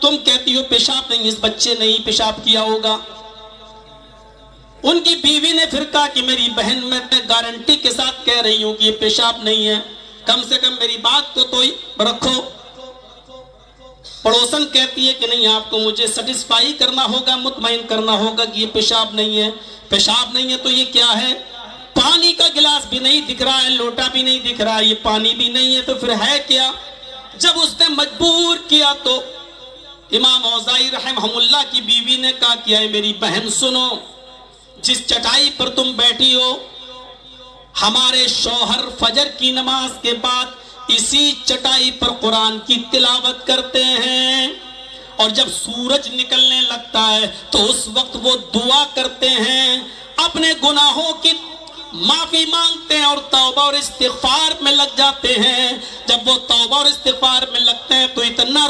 تم کہتی ہو پیشاب نہیں، اس بچے نے ہی پیشاب کیا ہوگا۔ ان کی بیوی نے پھر کہا کہ میری بہن میں گارنٹی کے ساتھ کہہ رہی ہوں کہ یہ پیشاب نہیں ہے، کم سے کم میری بات کو تو رکھو۔ پڑوسن کہتی ہے کہ نہیں آپ کو مجھے سیٹسفائی کرنا ہوگا، مطمئن کرنا ہوگا کہ یہ پیشاب نہیں ہے۔ پیشاب نہیں ہے تو یہ کیا ہے؟ پانی کا گلاس بھی نہیں دکھ رہا ہے، لوٹا بھی نہیں دکھ رہا ہے، یہ پانی بھی نہیں ہے تو پھر ہے کیا؟ جب اس نے مجبور کیا تو امام اوزاعی رحمہ اللہ کی بیوی نے کہا کہ اے میری بہن سنو، جس چٹائی پر تم بیٹھی ہو ہمارے شوہر فجر کی نماز کے بعد اسی چٹائی پر قرآن کی تلاوت کرتے ہیں، اور جب سورج نکلنے لگتا ہے تو اس وقت وہ دعا کرتے ہیں، اپنے گناہوں کی معافی مانگتے ہیں اور توبہ اور استغفار میں لگ جاتے ہیں۔ جب وہ توبہ اور استغفار میں لگتے ہیں تو اتنا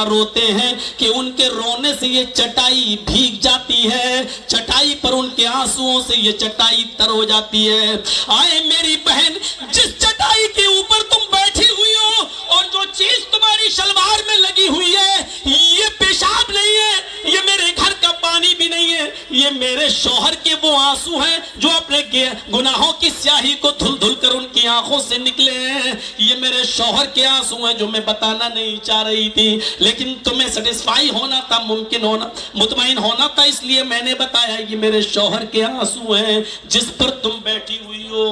روتے ہیں کہ ان کے رونے سے یہ چٹائی بھیگ جاتی ہے، چٹائی پر ان کے آنسوؤں سے یہ چٹائی تر ہو جاتی ہے۔ آئے میری بہن، جس چٹائی کے اوپر تم بیٹھی ہوئی ہو اور جو چیز تمہاری شلوار میں لگی ہوئی ہے یہ پیشاب نہیں ہے، یہ میرے گھر کا پانی بھی نہیں ہے، یہ میرے شوہر کے وہ آنسو ہیں جو اپنے گناہوں کی سیاہی کو دھل دھل کر ان کی آنکھوں سے نکلے ہیں، یہ میرے شوہر کے آنسو ہیں جو میں بتانا نہیں چاہ رہی تھی، لیکن تمہیں سیٹسفائی ہونا تھا، ممکن ہونا، مطمئن ہونا تھا، اس لیے میں نے بتایا یہ میرے شوہر کے آنسو ہیں جس پر تم بیٹھی ہوئی ہو۔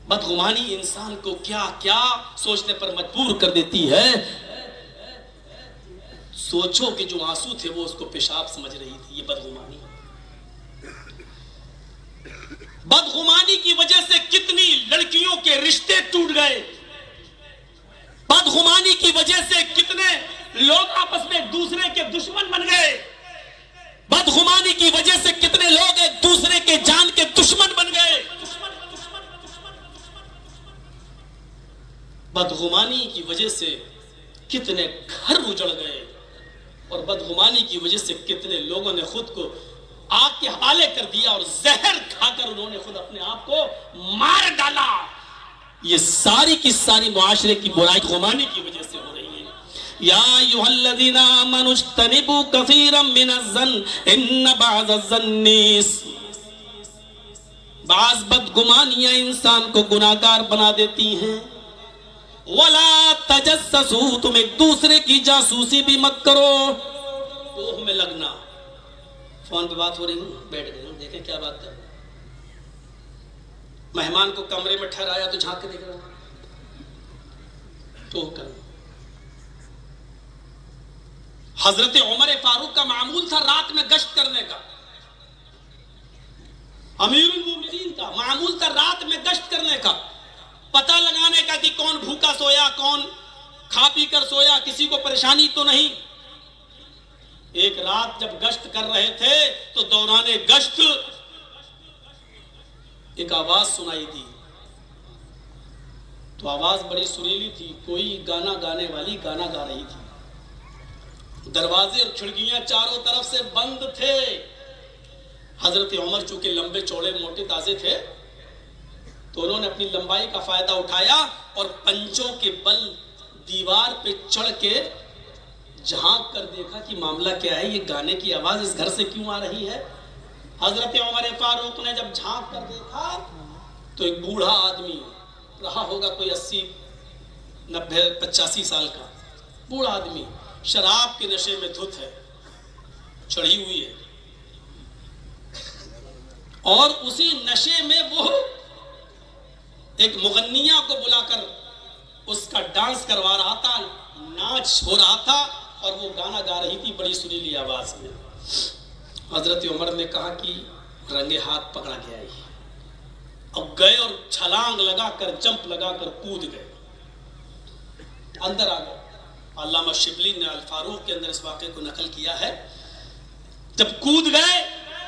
بدگمانی انسان کو کیا کیا سوچنے پر مجبور کر دیتی ہے۔ سوچو کہ جو آنسو تھے وہ اس کو پیشاب سمجھ رہی تھی، یہ بدگمانی۔ بدگمانی کی وجہ سے کتنی لڑکیوں کے رشتے ٹوٹ گئے، بدگمانی کی وجہ سے کتنے لوگ آپس میں ایک دوسرے کے دشمن بن گئے، بدگمانی کی وجہ سے کتنے لوگ ایک دوسرے کے جان کے دشمن بن گئے، بدگمانی کی وجہ سے کتنے گھر اجڑ گئے، اور بدگمانی کی وجہ سے کتنے لوگوں نے خود کو آگ کے حوالے کر دیا اور زہر کھا کر انہوں نے خود اپنے آپ کو مار ڈالا۔ یہ ساری کی ساری معاشرے کی برائی بدگمانی کی وجہ سے ہو رہی ہے۔ یا ایھا الذین آمنوا اجتنبوا کثیرا من الظن ان بعض الظن بعض بدگمانیاں انسان کو گناہگار بنا دیتی ہیں۔ وَلَا تَجَسَّسُوا، تم ایک دوسرے کی جاسوسی بھی مت کرو۔ توہ میں لگنا، فون پہ بات ہو رہی ہوں، بیٹھ گئے دیکھیں کیا بات ہے، مہمان کو کمرے میں ٹھہرایا تو جھانک کے دیکھ رہا ہوں، توہ کرنا۔ حضرت عمر فاروق کا معمول تھا رات میں گشت کرنے کا، امیر المومنین کا معمول تھا رات میں گشت کرنے کا، پتہ لگانے کا کہ کون بھوکا سویا، کون کھا پی کر سویا، کسی کو پریشانی تو نہیں۔ ایک رات جب گشت کر رہے تھے تو دوران گشت ایک آواز سنائی دی، تو آواز بڑی سریلی تھی، کوئی گانا گانے والی گانا گا رہی تھی، دروازے اور کھڑکیاں چاروں طرف سے بند تھے۔ حضرت عمر چونکہ لمبے چوڑے موٹے تازے تھے تو انہوں نے اپنی لمبائی کا فائدہ اٹھایا اور پنجوں کے بل دیوار پہ چڑھ کے جھانک کر دیکھا کہ معاملہ کیا ہے، یہ گانے کی آواز اس گھر سے کیوں آ رہی ہے۔ حضرت عمر فاروق نے جب جھانک کر دیکھا تو ایک بوڑھا آدمی رہا ہوگا، کوئی 80 90 85 سال کا بوڑھا آدمی، شراب کے نشے میں دھت ہے، چڑھی ہوئی ہے، اور اسی نشے میں وہ ایک مغنیہ کو بلا کر اس کا ڈانس کروا رہا تھا، ناچ ہو رہا تھا اور وہ گانا گا رہی تھی بڑی سریلی آواز میں۔ حضرت عمر نے کہا کہ رنگے ہاتھ پکڑا گیا ہے۔ اب گئے اور چھلانگ لگا کر جمپ لگا کر کود گئے، اندر آ گئے۔ علامہ شبلی نے الفاروق کے اندر اس واقعے کو نقل کیا ہے۔ جب کود گئے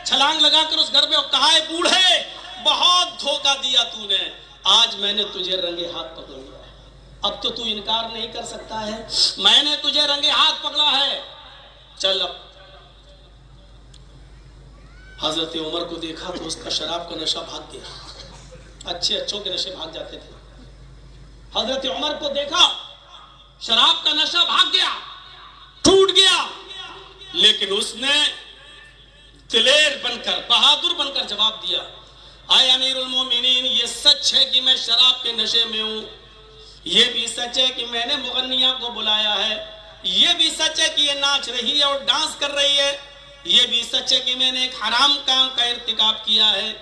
چھلانگ لگا کر اس گھر میں، کہا ہے بوڑھے بہت دھوکہ دیا تو نے، آج میں نے تجھے رنگے ہاتھ پکڑ لیا ہے، اب تو انکار نہیں کر سکتا ہے، میں نے تجھے رنگے ہاتھ پکڑا ہے، چل اب۔ حضرت عمر کو دیکھا تو اس کا شراب کا نشہ بھاگ گیا، اچھے اچھوں کے نشے بھاگ جاتے تھے۔ حضرت عمر کو دیکھا شراب کا نشہ بھاگ گیا، ٹوٹ گیا، لیکن اس نے دلیر بن کر بہادر بن کر جواب دیا، اے امیر المومنین، یہ سچ ہے کہ میں شراب کے نشے میں ہوں، یہ بھی سچ ہے کہ میں نے مغنیہ کو بلایا ہے، یہ بھی سچ ہے کہ یہ ناچ رہی ہے اور ڈانس کر رہی ہے، یہ بھی سچ ہے کہ میں نے ایک حرام کام کا ارتکاب کیا ہے،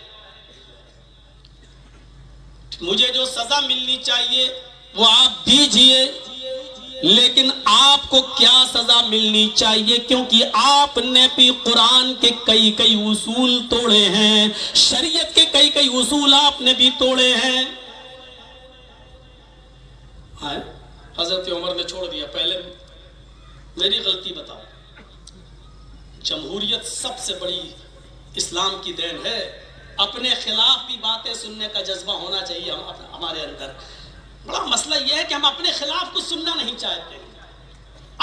مجھے جو سزا ملنی چاہیے وہ آپ دیجئے، لیکن آپ کو کیا سزا ملنی چاہیے، کیونکہ آپ نے بھی قرآن کے کئی اصول توڑے ہیں، شریعت کے کئی اصول آپ نے بھی توڑے ہیں۔ حضرت عمر نے چھوڑ دیا، پہلے میری غلطی بتاؤ، جمہوریت سب سے بڑی اسلام کی دین ہے، اپنے خلاف بھی باتیں سننے کا جذبہ ہونا چاہیے ہمارے اندر۔ بڑا مسئلہ یہ ہے کہ ہم اپنے خلاف کچھ سننا نہیں چاہتے،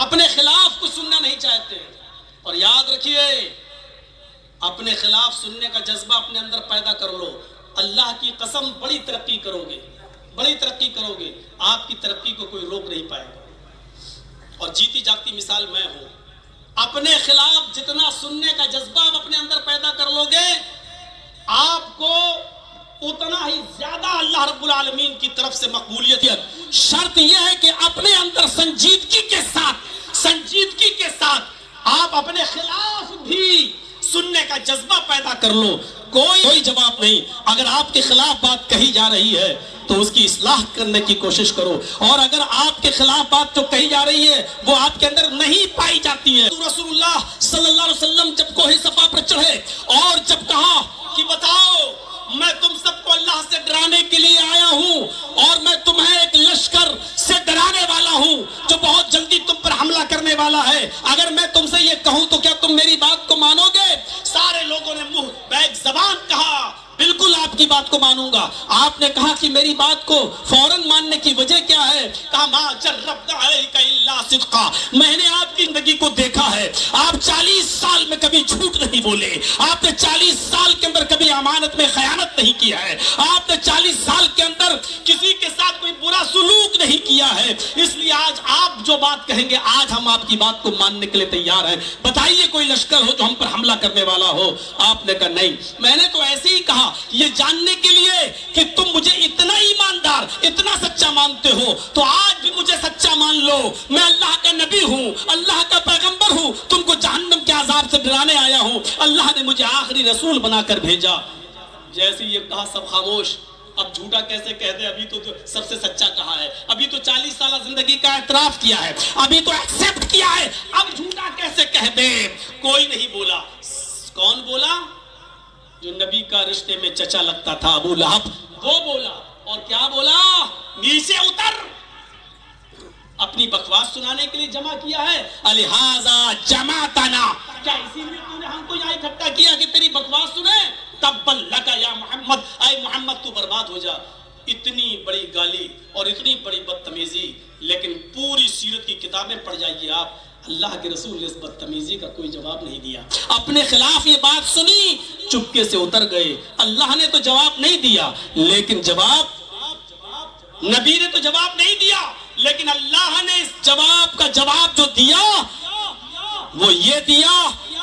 اپنے خلاف کچھ سننا نہیں چاہتے، اور یاد رکھیے اپنے خلاف سننے کا جذبہ اپنے اندر پیدا کر لو، اللہ کی قسم بڑی ترقی کرو گے، بڑی ترقی کرو گے، آپ کی ترقی کو کوئی روک نہیں پائے گا۔ اور جیتی جاگتی مثال میں ہوں، اپنے خلاف جتنا سننے کا جذبہ آپ اپنے اندر پیدا کر لو گے، آپ کو اتنا ہی زیادہ اللہ رب العالمین کی طرف سے مقبولیت ہے۔ شرط یہ ہے کہ اپنے اندر سنجیدگی کے ساتھ آپ اپنے خلاف بھی سننے کا جذبہ پیدا کر لو، کوئی جواب نہیں۔ اگر آپ کے خلاف بات کہی جا رہی ہے تو اس کی اصلاح کرنے کی کوشش کرو، اور اگر آپ کے خلاف بات جو کہی جا رہی ہے وہ آپ کے اندر نہیں پائی جاتی ہے۔ رسول اللہ صلی اللہ علیہ وسلم جب کوہ صفا پر چڑھے اور جب کہا کہ بتاؤ میں تم سب کو اللہ سے ڈرانے کے لیے آیا ہوں، اور میں تمہیں ایک لشکر سے ڈرانے والا ہوں جو بہت جلدی تم پر حملہ کرنے والا ہے، اگر میں تم سے یہ کہوں تو کیا تم میری بات کو مانو گے؟ سارے لوگوں نے منہ بیک زبان کہا بالکل آپ کی بات کو مانوں گا۔ آپ نے کہا کہ میری بات کو فوراً ماننے کی وجہ کیا ہے؟ کہا ما جربنا علیک الا صدقا، میں نے آپ کی زندگی کو دیکھا ہے، آپ 40 سال میں کبھی جھوٹ نہیں بولے، آپ نے 40 سال کے اندر کبھی امانت میں خیانت نہیں کیا ہے، آپ نے 40 سال کے اندر کسی کے ساتھ کوئی برا سلوک نہیں کیا ہے، اس لیے آج آپ جو بات کہیں گے آج ہم آپ کی بات کو ماننے کے لیے تیار ہیں، بتائیے کوئی لشکر ہو جو ہم پر حملہ کرنے والا ہو؟ آپ نے کہا نہیں، میں نے تو ایسے ہی کہا یہ جاننے کے لیے کہ تم مجھے اتنا ایماندار اتنا سچا مانتے ہو تو آج بھی مجھے سچا مان لو، میں اللہ کا نبی ہوں، اللہ کا پیغمبر ہوں، تم کو جہنم کے عذاب سے ڈرانے آیا ہوں، اللہ نے مجھے آخری رسول بنا کر بھیجا۔ جیسے یہ کہا سب خاموش، اب جھوٹا کیسے کہہ دے، ابھی تو سب سے سچا کہا ہے، ابھی تو 40 سالہ زندگی کا اعتراف کیا ہے، ابھی تو ایکسپٹ کیا ہے، اب جھوٹا کیسے کہہ دے؟ کوئی نہیں بولا۔ کون بولا؟ جو نبی کا رشتے میں چچا لگتا تھا، ابو لہب، وہ بولا۔ اور کیا بولا؟ نیچے اتر۔ اپنی بکواس سنانے کے لیے جمع کیا ہے، الہٰذا جمعتنا، کیا اسی لیے تو نے ہم کو یہاں اکٹھا کیا کہ تیری بکواس سنے؟ تبا لک یا محمد، اے محمد تو برباد ہو جا۔ اتنی بڑی گالی اور اتنی بڑی بدتمیزی، لیکن پوری سیرت کی کتابیں پڑھ جائیے آپ، اللہ کے رسول نے اس بدتمیزی کا کوئی جواب نہیں دیا۔ اپنے خلاف یہ بات سنی، چپکے سے اتر گئے۔ اللہ نے تو جواب نہیں دیا، لیکن نبی نے تو جواب نہیں دیا، لیکن اللہ نے اس جواب کا جواب جو دیا وہ یہ دیا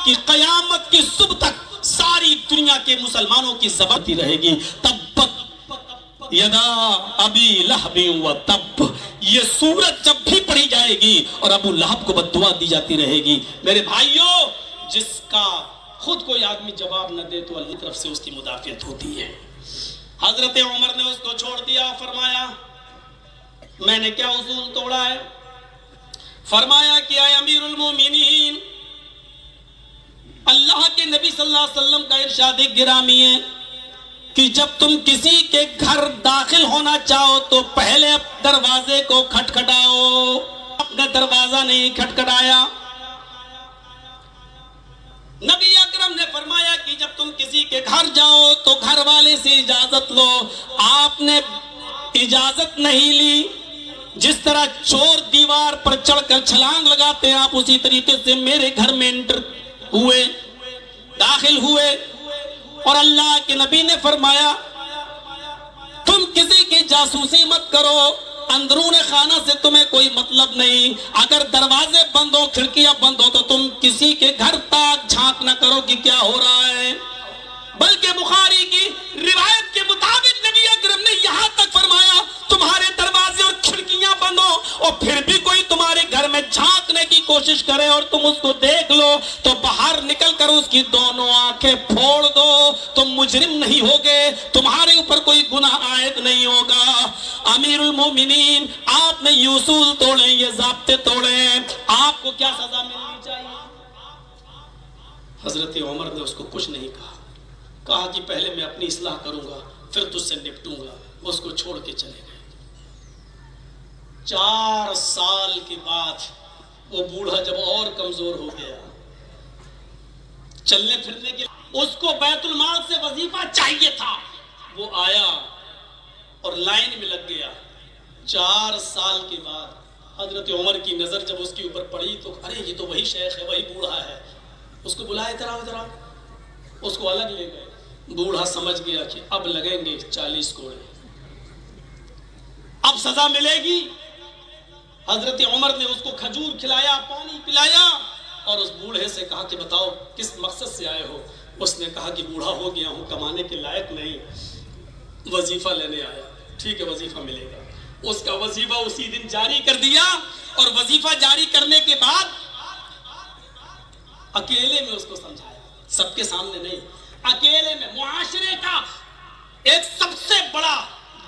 کہ قیامت کی صبح تک ساری دنیا کے مسلمانوں کی زبان رہے گی، تبت یدا ابی لہب و تب، یہ سورت جب بھی پڑھی جائے گی اور ابو لہب کو بد دعا دی جاتی رہے گی۔ میرے بھائیوں، جس کا خود کوئی آدمی جواب نہ دے تو اللہ کی طرف سے اس کی مدافعت ہوتی ہے۔ حضرت عمر نے اس کو چھوڑ دیا. فرمایا میں نے کیا اصول توڑا ہے؟ فرمایا کہ اے امیر المومنین، اللہ کے نبی صلی اللہ علیہ وسلم کا ارشاد گرامی ہے کہ جب تم کسی کے گھر داخل ہونا چاہو تو پہلے دروازے کو کھٹکھٹاؤ. اپنا دروازہ نہیں کھٹکھٹایا. نبی اکرم نے فرمایا کہ جب تم کسی کے گھر جاؤ تو گھر والے سے اجازت لو. آپ نے اجازت نہیں لی. جس طرح چور دیوار پر چڑھ کر چھلانگ لگاتے ہیں، آپ اسی طریقے سے میرے گھر میں انٹر ہوئے، داخل ہوئے. اور اللہ کے نبی نے فرمایا تم کسی کی جاسوسی مت کرو، اندرون خانہ سے تمہیں کوئی مطلب نہیں. اگر دروازے بند ہو، کھڑکیاں بند ہو، تو تم کسی کے گھر تک جھانک نہ کرو کہ کیا ہو رہا ہے. بلکہ بخاری کی روایت کے مطابق نبی اکرم نے یہاں تک فرمایا تمہارے دروازے اور کھڑکیاں بند ہو اور پھر بھی کوئی تمہارے گھر میں جھانکنے کی کوشش کرے اور تم اس کو دیکھ لو تو باہر نکل کر اس کی دونوں آنکھیں پھوڑ دو. تم مجرم نہیں ہوگے، تمہارے اوپر کوئی گناہ عائد نہیں ہوگا. امیر المومنین، آپ نے یہ اصول توڑے، یہ ضابطے توڑے، آپ کو کیا سزا ملنی چاہیے؟ حضرت عمر نے اس کو کچھ نہیں کہا. کہا کہ پہلے میں اپنی اصلاح کروں گا، پھر تجھ سے نپٹوں گا. اس کو چھوڑ کے چلے گئے. 4 سال کے بعد وہ بوڑھا جب اور کمزور ہو گیا، چلنے پھرنے کے، اس کو بیت المال سے وظیفہ چاہیے تھا. وہ آیا اور لائن میں لگ گیا. 4 سال کے بعد حضرت عمر کی نظر جب اس کے اوپر پڑی تو ارے یہ تو وہی شیخ ہے، وہی بوڑھا ہے. اس کو بلائے ادھر آؤ. اس کو الگ لے گئے. بوڑھا سمجھ گیا کہ اب لگیں گے 40 کوڑے، اب سزا ملے گی. حضرت عمر نے اس کو کھجور کھلایا، پانی پلایا اور اس بوڑھے سے کہا کہ بتاؤ کس مقصد سے آئے ہو؟ اس نے کہا کہ بوڑھا ہو گیا ہوں، کمانے کے لائق نہیں، وظیفہ لینے آیا. ٹھیک ہے وظیفہ ملے گا. اس کا وظیفہ اسی دن جاری کر دیا. اور وظیفہ جاری کرنے کے بعد اکیلے میں اس کو سمجھایا، سب کے سامنے نہیں، اکیلے میں. معاشرے کا ایک سب سے بڑا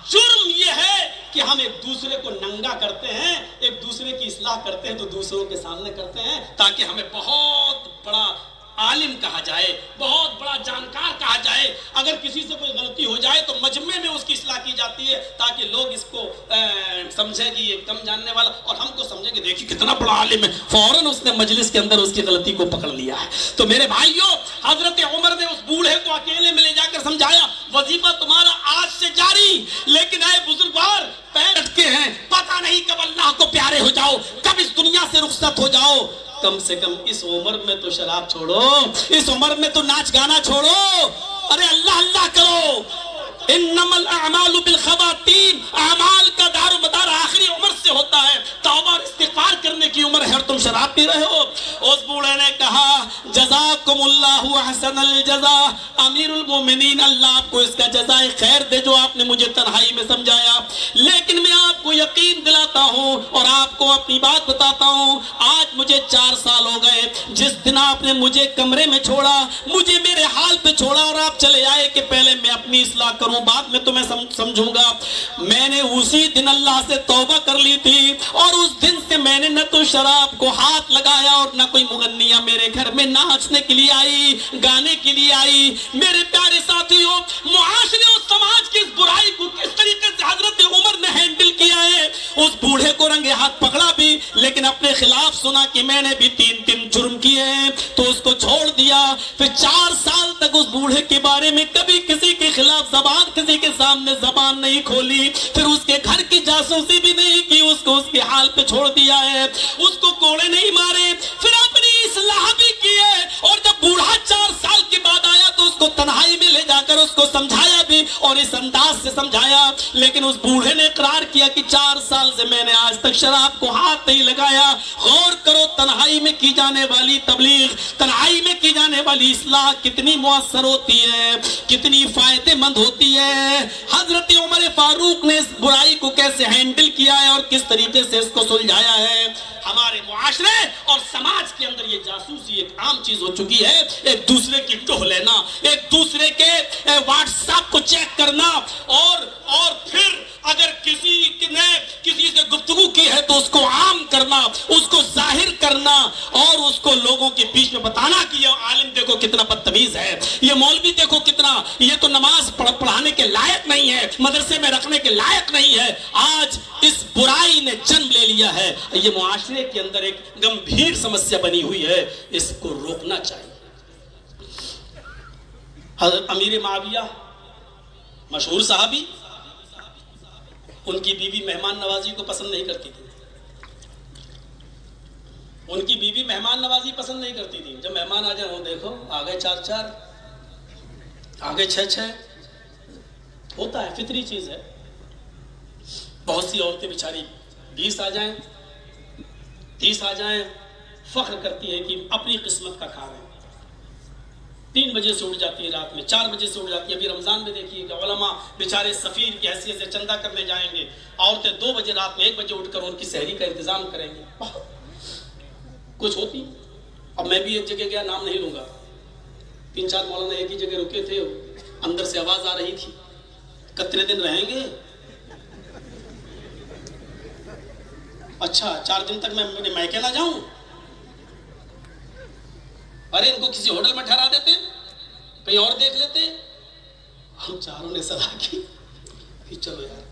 جرم یہ ہے کہ ہم ایک دوسرے کو ننگا کرتے ہیں، ایک دوسرے کی اصلاح کرتے ہیں تو دوسروں کے سامنے کرتے ہیں تاکہ ہمیں بہت بڑا عالم کہا جائے، بہت بڑا جانکار کہا جائے. اگر کسی سے کوئی غلطی ہو جائے تو مجمع میں اس کی اصلاح کی جاتی ہے تاکہ لوگ اس کو سمجھے کہ یہ کم جاننے والا، اور ہم کو سمجھے کہ دیکھیں کتنا بڑا عالم ہے. فوراً اس نے مجلس کے اندر اس کی غلطی کو پکڑ لیا ہے. تو میرے بھائیوں، حضرت عمر نے اس بوڑھے کو اکیلے میں لے جا کر سمجھایا وظیفہ تمہارا آج سے جاری، لیکن اے بزرگوار پیر اٹکے ہیں، پتہ نہیں کب اللہ کو پیارے ہو جاؤ، کب اس دنیا سے رخصت ہو جاؤ. کم سے کم اس عمر میں تو شراب چھوڑو، اس عمر میں تو ناچ گانا چھوڑو. ارے اللہ اللہ کرو. انما الاعمال بالخواتیم، اعمال کا دار و مدار آخری عمر سے ہوتا ہے. توبہ اور استغفار کرنے کی عمر ہے اور تم شراب پی رہے ہو. اس بوڑھے نے کہا جزاکم اللہ احسن الجزا. امیر المومنین، اللہ آپ کو اس کا جزائے خیر دے جو آپ نے مجھے تنہائی میں سمجھایا. لیکن میں آپ کو یقین دلاتا ہوں اور آپ کو اپنی بات بتاتا ہوں، آج مجھے 4 سال ہو گئے جس دن آپ نے مجھے کمرے میں چھوڑا، مجھے میرے حال پہ چھوڑا اور آپ چلے آئے کہ پہلے میں اپنی اصلاح کروں، بعد میں تمہیں سمجھوں گا. میں نے اسی دن اللہ سے توبہ کر لی تھی اور اس دن سے میں نے نہ تو شراب کو ہاتھ لگایا اور نہ کوئی مغنیاں میرے گھر میں ناچنے کے لیے آئی، گانے کے لیے آئی. میرے پیارے ساتھیوں، معاشرے اور سماج کی اس برائی کو کس طریقے سے حضرت عمر نے ہینڈل کیا ہے. اس بوڑھے کو رنگے ہاتھ پکڑا بھی، لیکن اپنے خلاف سنا کہ میں نے بھی 3 جرم کیے ہیں تو اس کو چھوڑ دیا. پھر 4 سال تک اس بوڑھے کے بارے میں کبھی کسی کے خلاف زبان، کسی کے سامنے زبان نہیں کھولی. پھر اس کے گھر کی جاسوسی بھی نہیں کی، اس کو اس کے حال پہ چھوڑ دیا ہے. اس کو کوڑے نہیں مارے، پھر اپنی اصلاح بھی کی ہے. اور جب بوڑھا 4 سال کے بعد آیا تو اس کو تنہائی میں لے جا کر اس کو سمجھایا بھی اور اس انداز سے سمجھایا. لیکن اس بوڑھے نے اقرار کیا کہ 4 سال سے میں نے آج تک شراب کو ہاتھ نہیں لگایا. غور کرو تنہائی میں کی جانے والی تبلیغ, تنہائی میں کی جانے والی اصلاح کتنی مؤثر ہوتی ہے, کتنی فائدہ مند ہوتی ہے. حضرت عمر فاروق نے اس برائی کو کیسے ہینڈل کیا ہے اور کس طریقے سے اس کو سلجھایا ہے. ہمارے معاشرے اور سماج کے اندر یہ جاسوسی ایک عام چیز ہو چکی ہے. ایک دوسرے کی ٹوہ لینا, ایک دوسرے کے واٹس ایپ کو چیک کرنا, اور پھر اگر کسی نے کسی سے گفتگو کی ہے تو اس کو عام کرنا, اس کو ظاہر کرنا, اور اس کو لوگوں کے بیچ میں بتانا کہ یہ عالم دیکھو کتنا بدتمیز ہے, یہ مولوی دیکھو کتنا, یہ تو نماز پڑھانے کے لائق نہیں ہے, مدرسے میں رکھنے کے لائق نہیں ہے. آج اس برائی نے جنم لے لیا ہے. یہ معاشرے کے اندر ایک گمبھیر سمسیا بنی ہوئی ہے, اس کو روکنا چاہیے. حضرت امیر معاویہ مشہور صحابی, ان کی بیوی مہمان نوازی کو پسند نہیں کرتی تھی. ان کی بیوی مہمان نوازی پسند نہیں کرتی تھی. جب مہمان آ جائیں وہ دیکھو آگے 4 آگے 6 ہوتا ہے, فطری چیز ہے. بہت سی عورتیں بیچاری 20 آ جائیں 30 آ جائیں فخر کرتی ہے کہ اپنی قسمت کا کھا رہے ہیں. 3 بجے سے اٹھ جاتی ہے, رات میں 4 بجے سے اٹھ جاتی ہے. ابھی رمضان میں دیکھیے کہ علماء بیچارے سفیر کی حیثیت سے چندہ کرنے جائیں گے, عورتیں 2 بجے رات میں 1 بجے اٹھ کر ان کی سحری کا انتظام کریں گے. کچھ ہوتی. اب میں بھی ایک جگہ گیا, نام نہیں لوں گا, 3-4 مولانا ایک ہی جگہ رکے تھے, اندر سے آواز آ رہی تھی, کتنے دن رہیں گے؟ اچھا 4 دن تک میں میکے نہ جاؤں؟ ارے ان کو کسی ہوٹل میں ٹھہرا دیتے, کہیں اور دیکھ لیتے. ہم چاروں نے صلاح کی کہ چلو یار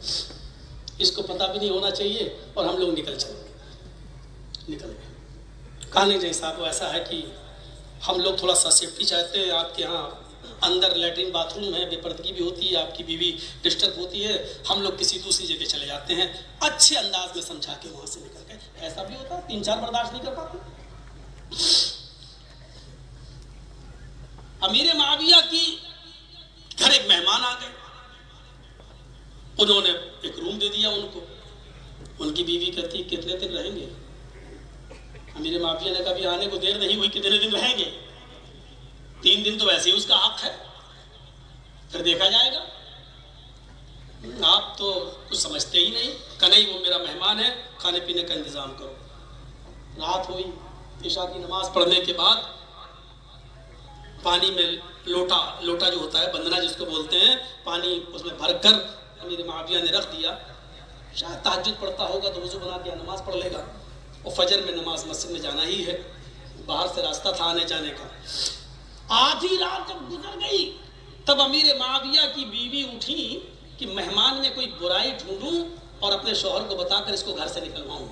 اس کو پتہ بھی نہیں ہونا چاہیے, اور ہم لوگ نکل گئے. کہنے کے حساب ایسا ہے کہ ہم لوگ تھوڑا سا سیفٹی چاہتے ہیں. آپ کے ہاں اندر لیٹرین باتھ روم ہے, بے پردگی بھی ہوتی ہے, آپ کی بیوی ڈسٹرب ہوتی ہے, ہم لوگ کسی دوسری جگہ چلے جاتے ہیں. اچھے انداز میں سمجھا کے وہاں سے نکل گئے. ایسا بھی ہوتا ہے, 3-4 برداشت نہیں کر پاتے. امیر معاویہ کی گھر ایک مہمان آ گئے, انہوں نے ایک روم دے دیا ان کو. ان کی بیوی کہتی کتنے دن رہیں گے؟ امیر معاویہ نے کہا بھی آنے کو دیر نہیں ہوئی, کتنے دن رہیں گے؟ 3 دن تو ویسے ہی اس کا حق ہے, پھر دیکھا جائے گا. آپ تو کچھ سمجھتے ہی نہیں. کہ نہیں وہ میرا مہمان ہے, کھانے پینے کا انتظام کرو. رات ہوئی, عشاء کی نماز پڑھنے کے بعد پانی میں لوٹا جو ہوتا ہے, بندنا جس کو بولتے ہیں, پانی اس میں بھر کر امیر معاویہ نے رکھ دیا. شاید تہجد پڑھتا ہوگا تو وضو بنا دیا, نماز پڑھ لے گا. اور فجر میں نماز مسجد میں جانا ہی ہے, باہر سے راستہ تھا آنے جانے کا. آدھی رات جب گزر گئی تب امیر معاویہ کی بیوی اٹھی کہ مہمان میں کوئی برائی ڈھونڈوں اور اپنے شوہر کو بتا کر اس کو گھر سے نکلواؤں.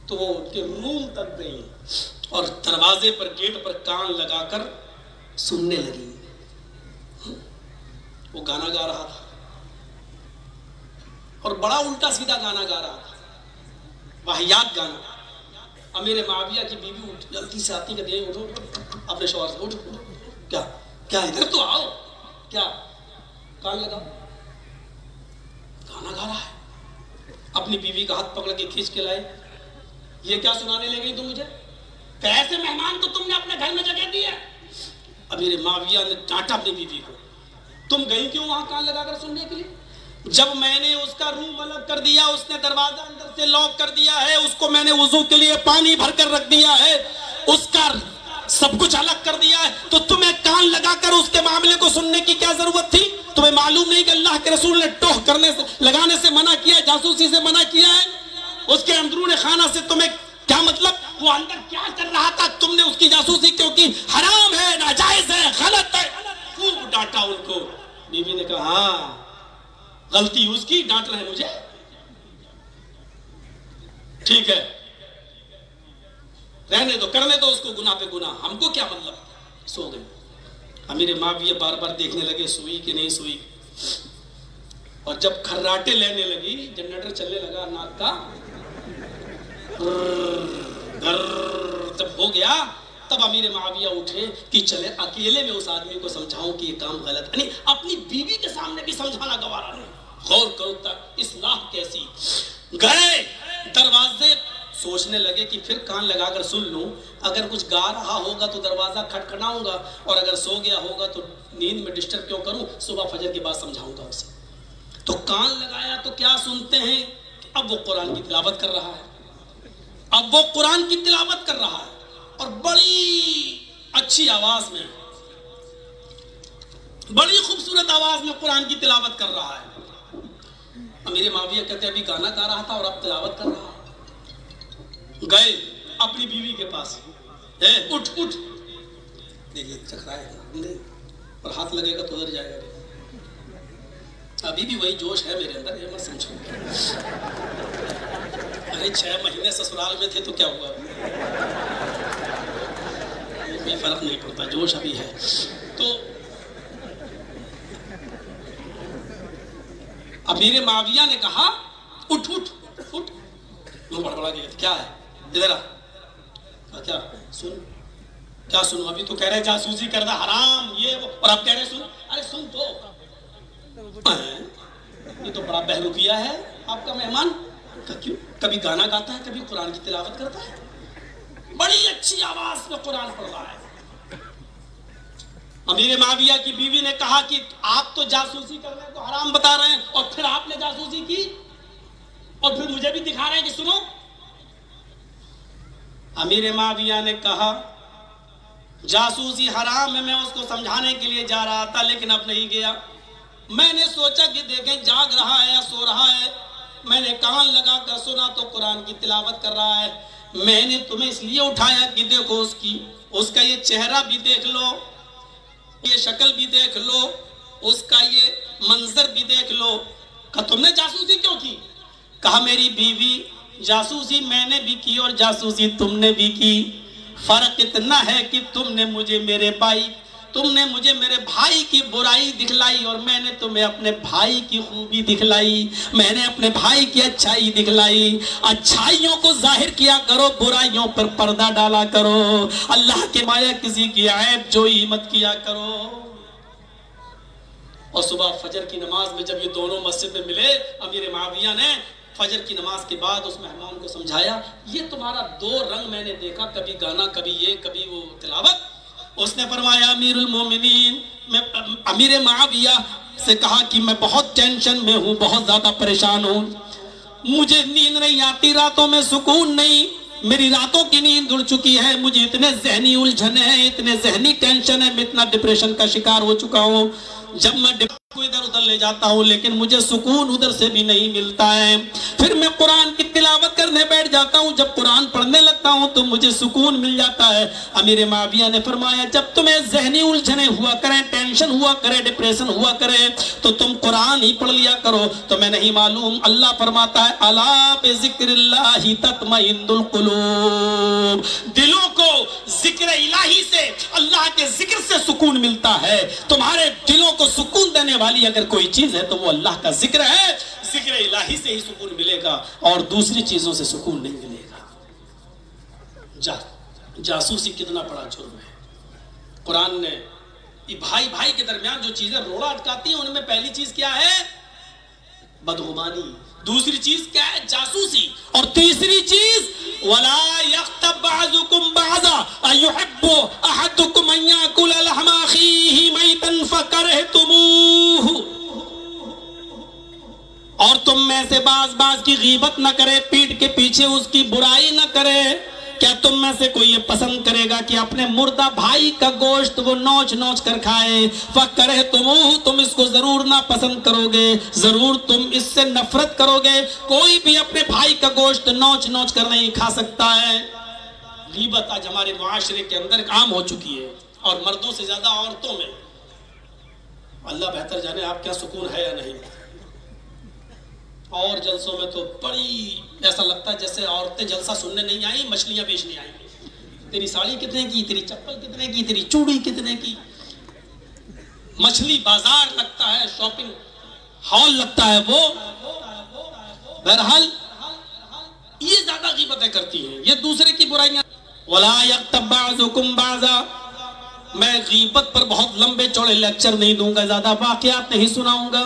تو وہ ان کے روم تک گئی اور دروازے پر گیٹ پر کان لگا کر سننے لگی. وہ گانا گا رہا تھا اور بڑا الٹا سیدھا گانا گا رہا تھا, واہیات گانا. امیر معاویہ کی بیوی جلدی سے آتی کہ اٹھو اپنے شوہر سے, اٹھو کیا ادھر تو آؤ, کیا کان لگا, گانا گا رہا ہے. اپنی بیوی کا ہاتھ پکڑ کے کھینچ کے لائے. یہ کیا سنانے لے گئی تم مجھے؟ کیسے مہمان کو تم نے اپنے گھر میں جگہ دی ہے؟ امیر معاویہ نے ڈانٹا اپنی بیوی کو, تم گئی کیوں وہاں کان لگا کر سننے کے لیے؟ جب میں نے اس کا روم الگ کر دیا, اس نے دروازہ اندر سے لاک کر دیا ہے, اس کو میں نے وضو کے لیے پانی بھر کر رکھ دیا ہے, اس کا سب کچھ الگ کر دیا ہے, تو تمہیں کان لگا کر اس کے معاملے کو سننے کی کیا ضرورت تھی؟ تمہیں معلوم نہیں کہ اللہ کے رسول نے ٹوہ کرنے سے, لگانے سے منع کیا ہے, جاسوسی سے منع کیا ہے؟ اس کے اندرون خانہ سے تمہیں کیا مطلب؟ وہ اندر کیا کر رہا تھا؟ تم نے اس کی جاسوسی کیونکہ حرام ہے, ناجائز ہے, غلط ہے. خوب ڈانٹا ان کو. بیوی نے کہا ہاں غلطی اس کی, ڈانٹ رہے مجھے, ٹھیک ہے رہنے دو, کرنے دو اس کو, گناہ پہ گناہ, ہم کو کیا مطلب. سو گئے. امیر معاویہ بار بار دیکھنے لگے سوئی کہ نہیں سوئی, اور جب کھراٹے لینے لگی, جنریٹر چلنے لگا ناک کا, جب ہو گیا تب امیر معاویہ اٹھے کہ چلے اکیلے میں اس آدمی کو سمجھاؤں کہ یہ کام غلط ہے. یعنی اپنی بیوی کے سامنے بھی سمجھانا گوارا نہیں, غور کرو اصلاح کیسی. گئے دروازے، سوچنے لگے کہ پھر کان لگا کر سن لوں، اگر کچھ گا رہا ہوگا تو دروازہ کھٹکھٹاؤں گا، اور اگر سو گیا ہوگا تو نیند میں ڈسٹرب کیوں کروں، صبح فجر کے بعد سمجھاؤں گا اسے. تو کان لگایا تو کیا سنتے ہیں؟ اب وہ قرآن کی تلاوت کر رہا ہے، اب وہ قرآن کی تلاوت کر رہا ہے، اور بڑی اچھی آواز میں، بڑی خوبصورت آواز میں قرآن کی تلاوت کر رہا ہے. امیر معاویہ کہتے ہیں ابھی گانا گا رہا تھا اور اب تلاوت کر رہا ہے. گئے اپنی بیوی کے پاس، اٹھ اٹھ، دیکھیے چکرائے گا اور ہاتھ لگے گا تو ادھر جائے گا. ابھی بھی وہی جوش ہے میرے اندر، یہ مت سمجھو. ارے 6 مہینے سسرال میں تھے تو کیا ہوا، کوئی فرق نہیں پڑتا، جوش ابھی ہے. تو امیر معاویہ نے کہا اٹھ اٹھ اٹھ. وہ بڑبڑا کے کیا ہے، ادھر آ. کیا سن، کیا سنوں؟ ابھی تو کہہ رہے جاسوسی کرنا حرام یہ وہ، اور اب کہہ رہے سن. ارے سن تو، یہ تو بڑا بہروپیہ ہے آپ کا مہمان. کیوں؟ کبھی گانا گاتا ہے، کبھی قرآن کی تلاوت کرتا ہے، بڑی اچھی آواز میں قرآن پڑھ رہا ہے. امیر معاویہ کی بیوی نے کہا کہ آپ تو جاسوسی کرنے کو حرام بتا رہے ہیں، اور پھر آپ نے جاسوسی کی، اور پھر مجھے بھی دکھا رہے ہیں کہ سنو. امیر معاویہ نے کہا جاسوسی حرام ہے، میں اس کو سمجھانے کے لیے جا رہا تھا لیکن اب نہیں گیا. میں نے سوچا کہ دیکھیں جاگ رہا ہے یا سو رہا ہے. میں نے کان لگا کر سنا تو قرآن کی تلاوت کر رہا ہے. میں نے تمہیں اس لیے اٹھایا کہ دیکھو اس کا یہ چہرہ بھی دیکھ لو، یہ شکل بھی دیکھ لو، اس کا یہ منظر بھی دیکھ لو. کہا تم نے جاسوسی کیوں کی؟ کہا میری بیوی جاسوسی میں نے بھی کی اور جاسوسی تم نے بھی کی. فرق اتنا ہے کہ تم نے مجھے میرے بھائی کی برائی دکھلائی اور میں نے تمہیں اپنے بھائی کی خوبی دکھلائی. میں نے اپنے بھائی کی اچھائی دکھلائی. اچھائیوں کو ظاہر کیا کرو، برائیوں پر پردہ ڈالا کرو. اللہ کے مایا کسی کی عیب جوئی مت کیا کرو. اور صبح فجر کی نماز میں جب یہ دونوں مسجد میں ملے، امیر معاویہ نے فجر کی نماز کے بعد اس مہمان کو سمجھایا یہ تمہارا 2 رنگ میں نے دیکھا، کبھی گانا، کبھی یہ، کبھی وہ تلاوت. اس نے فرمایا امیر المومنین، میں امیر معاویہ سے کہا کہ میں بہت ٹینشن میں ہوں، بہت زیادہ پریشان ہوں، مجھے نیند نہیں آتی، راتوں میں سکون نہیں، میری راتوں کی نیند اڑ چکی ہے، مجھے اتنے ذہنی الجھن ہیں، اتنے ذہنی ٹینشن ہے، میں اتنا ڈپریشن کا شکار ہو چکا ہوں. جب میں کو ادھر ادھر لے جاتا ہوں لیکن مجھے سکون ادھر سے بھی نہیں ملتا ہے. پھر میں قرآن کی تلاوت کرنے بیٹھ جاتا ہوں، جب قرآن پڑھنے لگتا ہوں تو مجھے سکون مل جاتا ہے. امیر معاویہ نے فرمایا جب تمہیں ذہنی الجھنے ہوا کریں، ٹینشن ہوا کرے، ڈپریشن ہوا کرے تو تم قرآن ہی پڑھ لیا کرو. تو میں نہیں معلوم، اللہ فرماتا ہے الا بذکر اللہ تطمئن القلوب، دلوں کو ذکر الہی سے، اللہ کے ذکر سے سکون ملتا ہے. تمہارے دلوں کو سکون دینے والی اگر کوئی چیز ہے تو وہ اللہ کا ذکر ہے. ذکر الہی سے ہی سکون ملے گا اور دوسری چیزوں سے سکون نہیں ملے گا. جاسوسی کتنا بڑا جرم ہے. قرآن نے بھائی بھائی کے درمیان جو چیزیں روڑا اٹکاتی ہیں ان میں پہلی چیز کیا ہے؟ بدگمانی. دوسری چیز کیا ہے؟ جاسوسی. اور تیسری چیز وَلَا يَغْتَبْ بَعْضُكُمْ بَعْضًا أَيُحِبُّ أَحَدُكُمْ أَن يَأْكُلَ لَحْمَ أَخِيهِ مَيْتًا فَكَرِهْتُمُوهُ. اور تم میں سے بعض کی غیبت نہ کرے، پیٹھ کے پیچھے اس کی برائی نہ کرے. کیا تم میں سے کوئی یہ پسند کرے گا کہ اپنے مردہ بھائی کا گوشت وہ نوچ نوچ کر کھائے؟ فَكَرِهْتُمُوهُ، تم اس کو ضرور ناپسند کرو گے، ضرور تم اس سے نفرت کرو گے. کوئی بھی اپنے بھائی کا گوشت نوچ نوچ کر نہیں کھا سکتا ہے. غیبت آج ہمارے معاشرے کے اندر عام ہو چکی ہے اور مردوں سے زیادہ عورتوں میں. اللہ بہتر جانے آپ کیا سکون ہے یا نہیں. اور جلسوں میں تو بڑی ایسا لگتا ہے جیسے عورتیں جلسہ سننے نہیں آئیں، مچھلیاں بیچنے آئیں. تیری ساڑی کتنے کی، تیری چپل کتنے کی، تیری چوڑی کتنے کی. مچھلی بازار لگتا ہے، شاپنگ ہال لگتا ہے. وہ بہرحال یہ زیادہ غیبتیں کرتی ہیں، یہ دوسرے کی برائیاں. وَلَا يَغْتَبْ بَعْضُكُمْ بَعْضًا. میں غیبت پر بہت لمبے چوڑے لیکچر نہیں دوں گا، زیادہ واقعات نہیں سناؤں گا.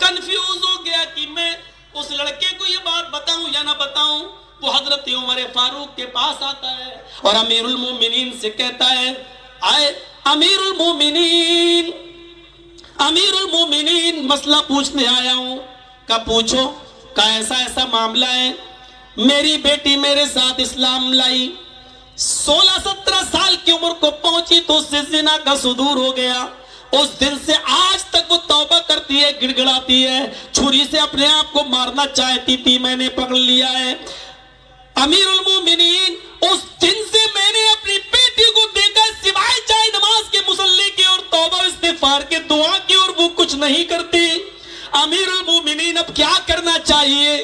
کنفیوز ہو گیا کہ میں اس لڑکے کو یہ بات بتاؤں یا نہ بتاؤں. وہ حضرت عمر فاروق کے پاس آتا ہے اور امیر المومنین سے کہتا ہے آئے امیر المومنین مسئلہ پوچھنے آیا ہوں. کہا پوچھو. کہا ایسا ایسا معاملہ ہے, میری بیٹی میرے ساتھ اسلام لائی, 16-17 سال کی عمر کو پہنچی تو اس سے زنا کا صدور ہو گیا. اس دن سے آج تک وہ توبہ کرتی ہے, گڑ گڑاتی ہے, چھری سے اپنے آپ کو مارنا چاہتی تھی, میں نے پکڑ لیا ہے. امیر المومنین اس دن سے میں نے اپنی بیٹی کو دیکھا سوائے جائے نماز کے مصلی کے اور توبہ استغفار کے دعا کی, اور وہ کچھ نہیں کرتی. امیر المومنین اب کیا کرنا چاہیے؟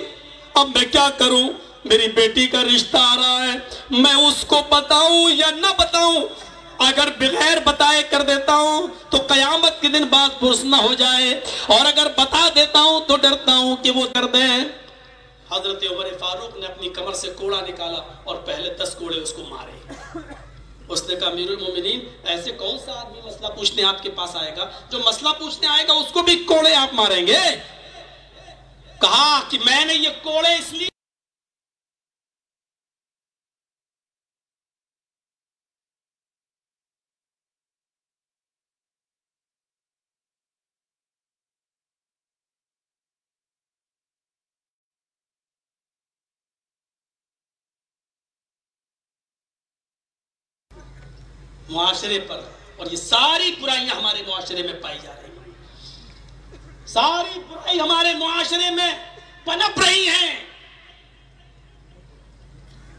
اب میں کیا کروں؟ میری بیٹی کا رشتہ آ رہا ہے, میں اس کو بتاؤں یا نہ بتاؤں؟ اگر بغیر بتائے کر دیتا ہوں تو قیامت کے دن بات پرس نہ ہو جائے, اور اگر بتا دیتا ہوں تو ڈرتا ہوں کہ وہ کر دیں. حضرت عمر فاروق نے اپنی کمر سے کوڑا نکالا اور پہلے 10 کوڑے اس کو مارے. اس نے کہا امیر المومنین ایسے کون سا آدمی مسئلہ پوچھنے آپ کے پاس آئے گا, جو مسئلہ پوچھنے آئے گا اس کو بھی کوڑے آپ ماریں گے؟ کہا کہ میں نے یہ کوڑے اس لیے معاشرے پر, اور یہ ساری برائیاں ہمارے معاشرے میں پائی جا رہی ہیں, ساری برائی ہمارے معاشرے میں پنپ رہی ہیں.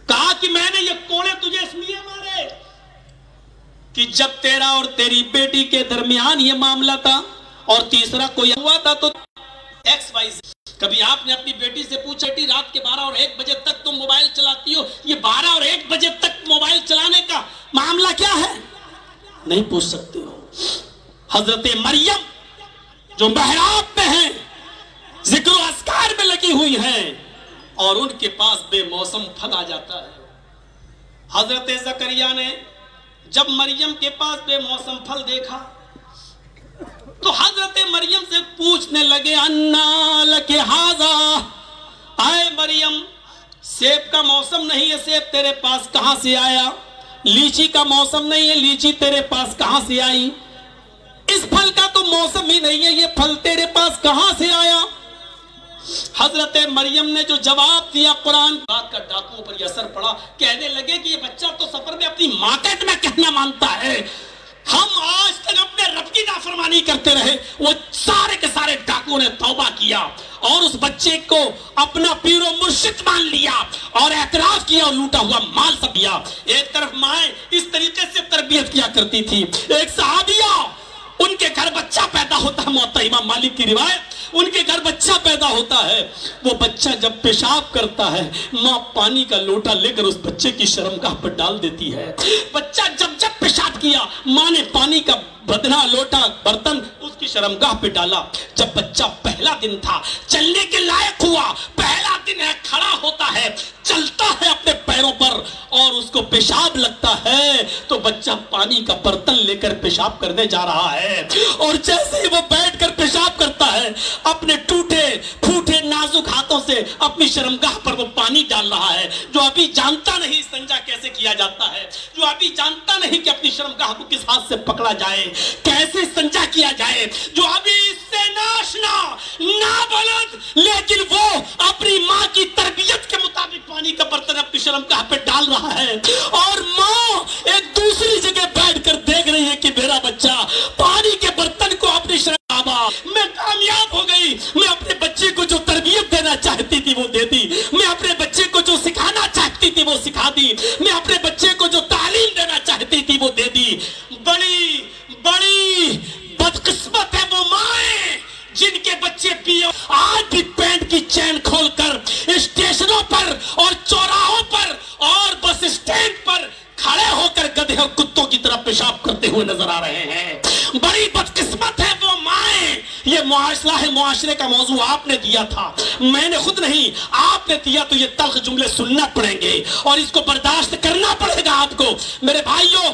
کہا کہ میں نے یہ کوڑے تجھے اس لیے مارے کہ جب تیرا اور تیری بیٹی کے درمیان یہ معاملہ تھا اور تیسرا کوئی ہوا تھا تو XYZ. کبھی آپ نے اپنی بیٹی سے پوچھا کہ رات کے 12 اور 1 بجے تک تم موبائل چلاتی ہو, یہ 12 اور 1 بجے تک موبائل چلانے کا معاملہ کیا ہے؟ نہیں پوچھ سکتے ہو. حضرت مریم جو محراب میں ہیں, ذکر و اذکار میں لگی ہوئی ہیں, اور ان کے پاس بے موسم پھل آ جاتا ہے. حضرت زکریا نے جب مریم کے پاس بے موسم پھل دیکھا تو حضرت مریم سے پوچھنے لگے انا لکی ھذا, آئے مریم سیب کا موسم نہیں ہے, سیب تیرے پاس کہاں سے آیا؟ لیچی کا موسم نہیں ہے, لیچی تیرے پاس کہاں سے آئی؟ اس پھل کا تو موسم ہی نہیں ہے, یہ پھل تیرے پاس کہاں سے آیا؟ حضرت مریم نے جو جواب دیا, قرآن بات کا ڈاکوؤں پر یہ اثر پڑا, کہنے لگے کہ یہ بچہ تو سفر میں اپنی ماں کا اتنا کہنا مانتا ہے, ہم آج تک اپنے رب کی نافرمانی کرتے رہے. وہ سارے کے سارے ڈاکوؤں نے توبہ کیا اور اس بچے کو اپنا پیر و مرشد مان لیا اور اعتراف کیا اور لوٹا ہوا مال سب دیا. ایک طرف مائیں اس طریقے سے تربیت کیا کرتی تھی, ایک صحابیہ ان کے گھر بچہ پیدا ہوتا ہے, موطا امام مالک کی روایت, ان کے گھر بچہ پیدا ہوتا ہے, وہ بچہ جب پیشاب کرتا ہے ماں پانی کا لوٹا لے کر اس بچے کی شرمگاہ پر ڈال دیتی ہے. بچہ جب پیشاب کیا ماں نے پانی کا بدنا لوٹا برتن اس کی شرمگاہ پہ ڈالا. جب بچہ پہلا دن تھا, چلنے کے لائق ہوا, پہلا دن ہے, کھڑا ہوتا ہے, چلتا ہے اپنے پیروں پر, اور اس کو پیشاب لگتا ہے تو بچہ پانی کا برتن لے کر پیشاب کرنے جا رہا ہے, اور جیسے ہی وہ بیٹھ کر پیشاب کرتا ہے اپنے ٹوٹے پھوٹے نازک ہاتھوں سے اپنی شرمگاہ پر وہ پانی ڈال رہا ہے. جو ابھی جانتا نہیں استنجا کیسے کیا جاتا ہے, جو ابھی جانتا نہیں کہ اپنی شرمگاہ کو کس ہاتھ سے پکڑا جائے, کیسے استنجا کیا جائے, جو ابھی اس سے ناشنا نابلد, لیکن وہ اپنی ماں کی تربیت کے مطابق پانی کا برتن اپنی شرمگاہ پہ ڈال رہا ہے, اور ماں ایک دوسری جگہ بیٹھ کر دیکھ رہی ہے کہ میرا بچہ پانی کے برتن کو اپنی شرمگاہ, میں کامیاب ہو گئی, میں اپنے بچے کو جو تربیت دینا چاہتی تھی وہ دے دی, میں اپنے بچے کو جو سکھانا چاہتی تھی وہ سکھا دی, میں اپنے بچے کو جو تعلیم دینا چاہتی تھی وہ دے دی. بڑی بڑی بدقسمت ہے وہ مائیں جن کے بچے پیو آج بھی پینٹ کی چین کھول کر اسٹیشنوں پر اور چوراہوں پر اور بس اسٹینڈ پر کھڑے ہو کر گدھے اور کتوں کی طرح پیشاب کرتے ہوئے نظر آ رہے ہیں. بڑی بدقسمت ہے وہ مائیں. یہ معاشرے کا موضوع آپ نے دیا تھا, میں نے خود نہیں, آپ نے دیا, تو یہ تلخ جملے سننا پڑیں گے اور اس کو برداشت کرنا پڑے گا آپ کو. میرے بھائیوں,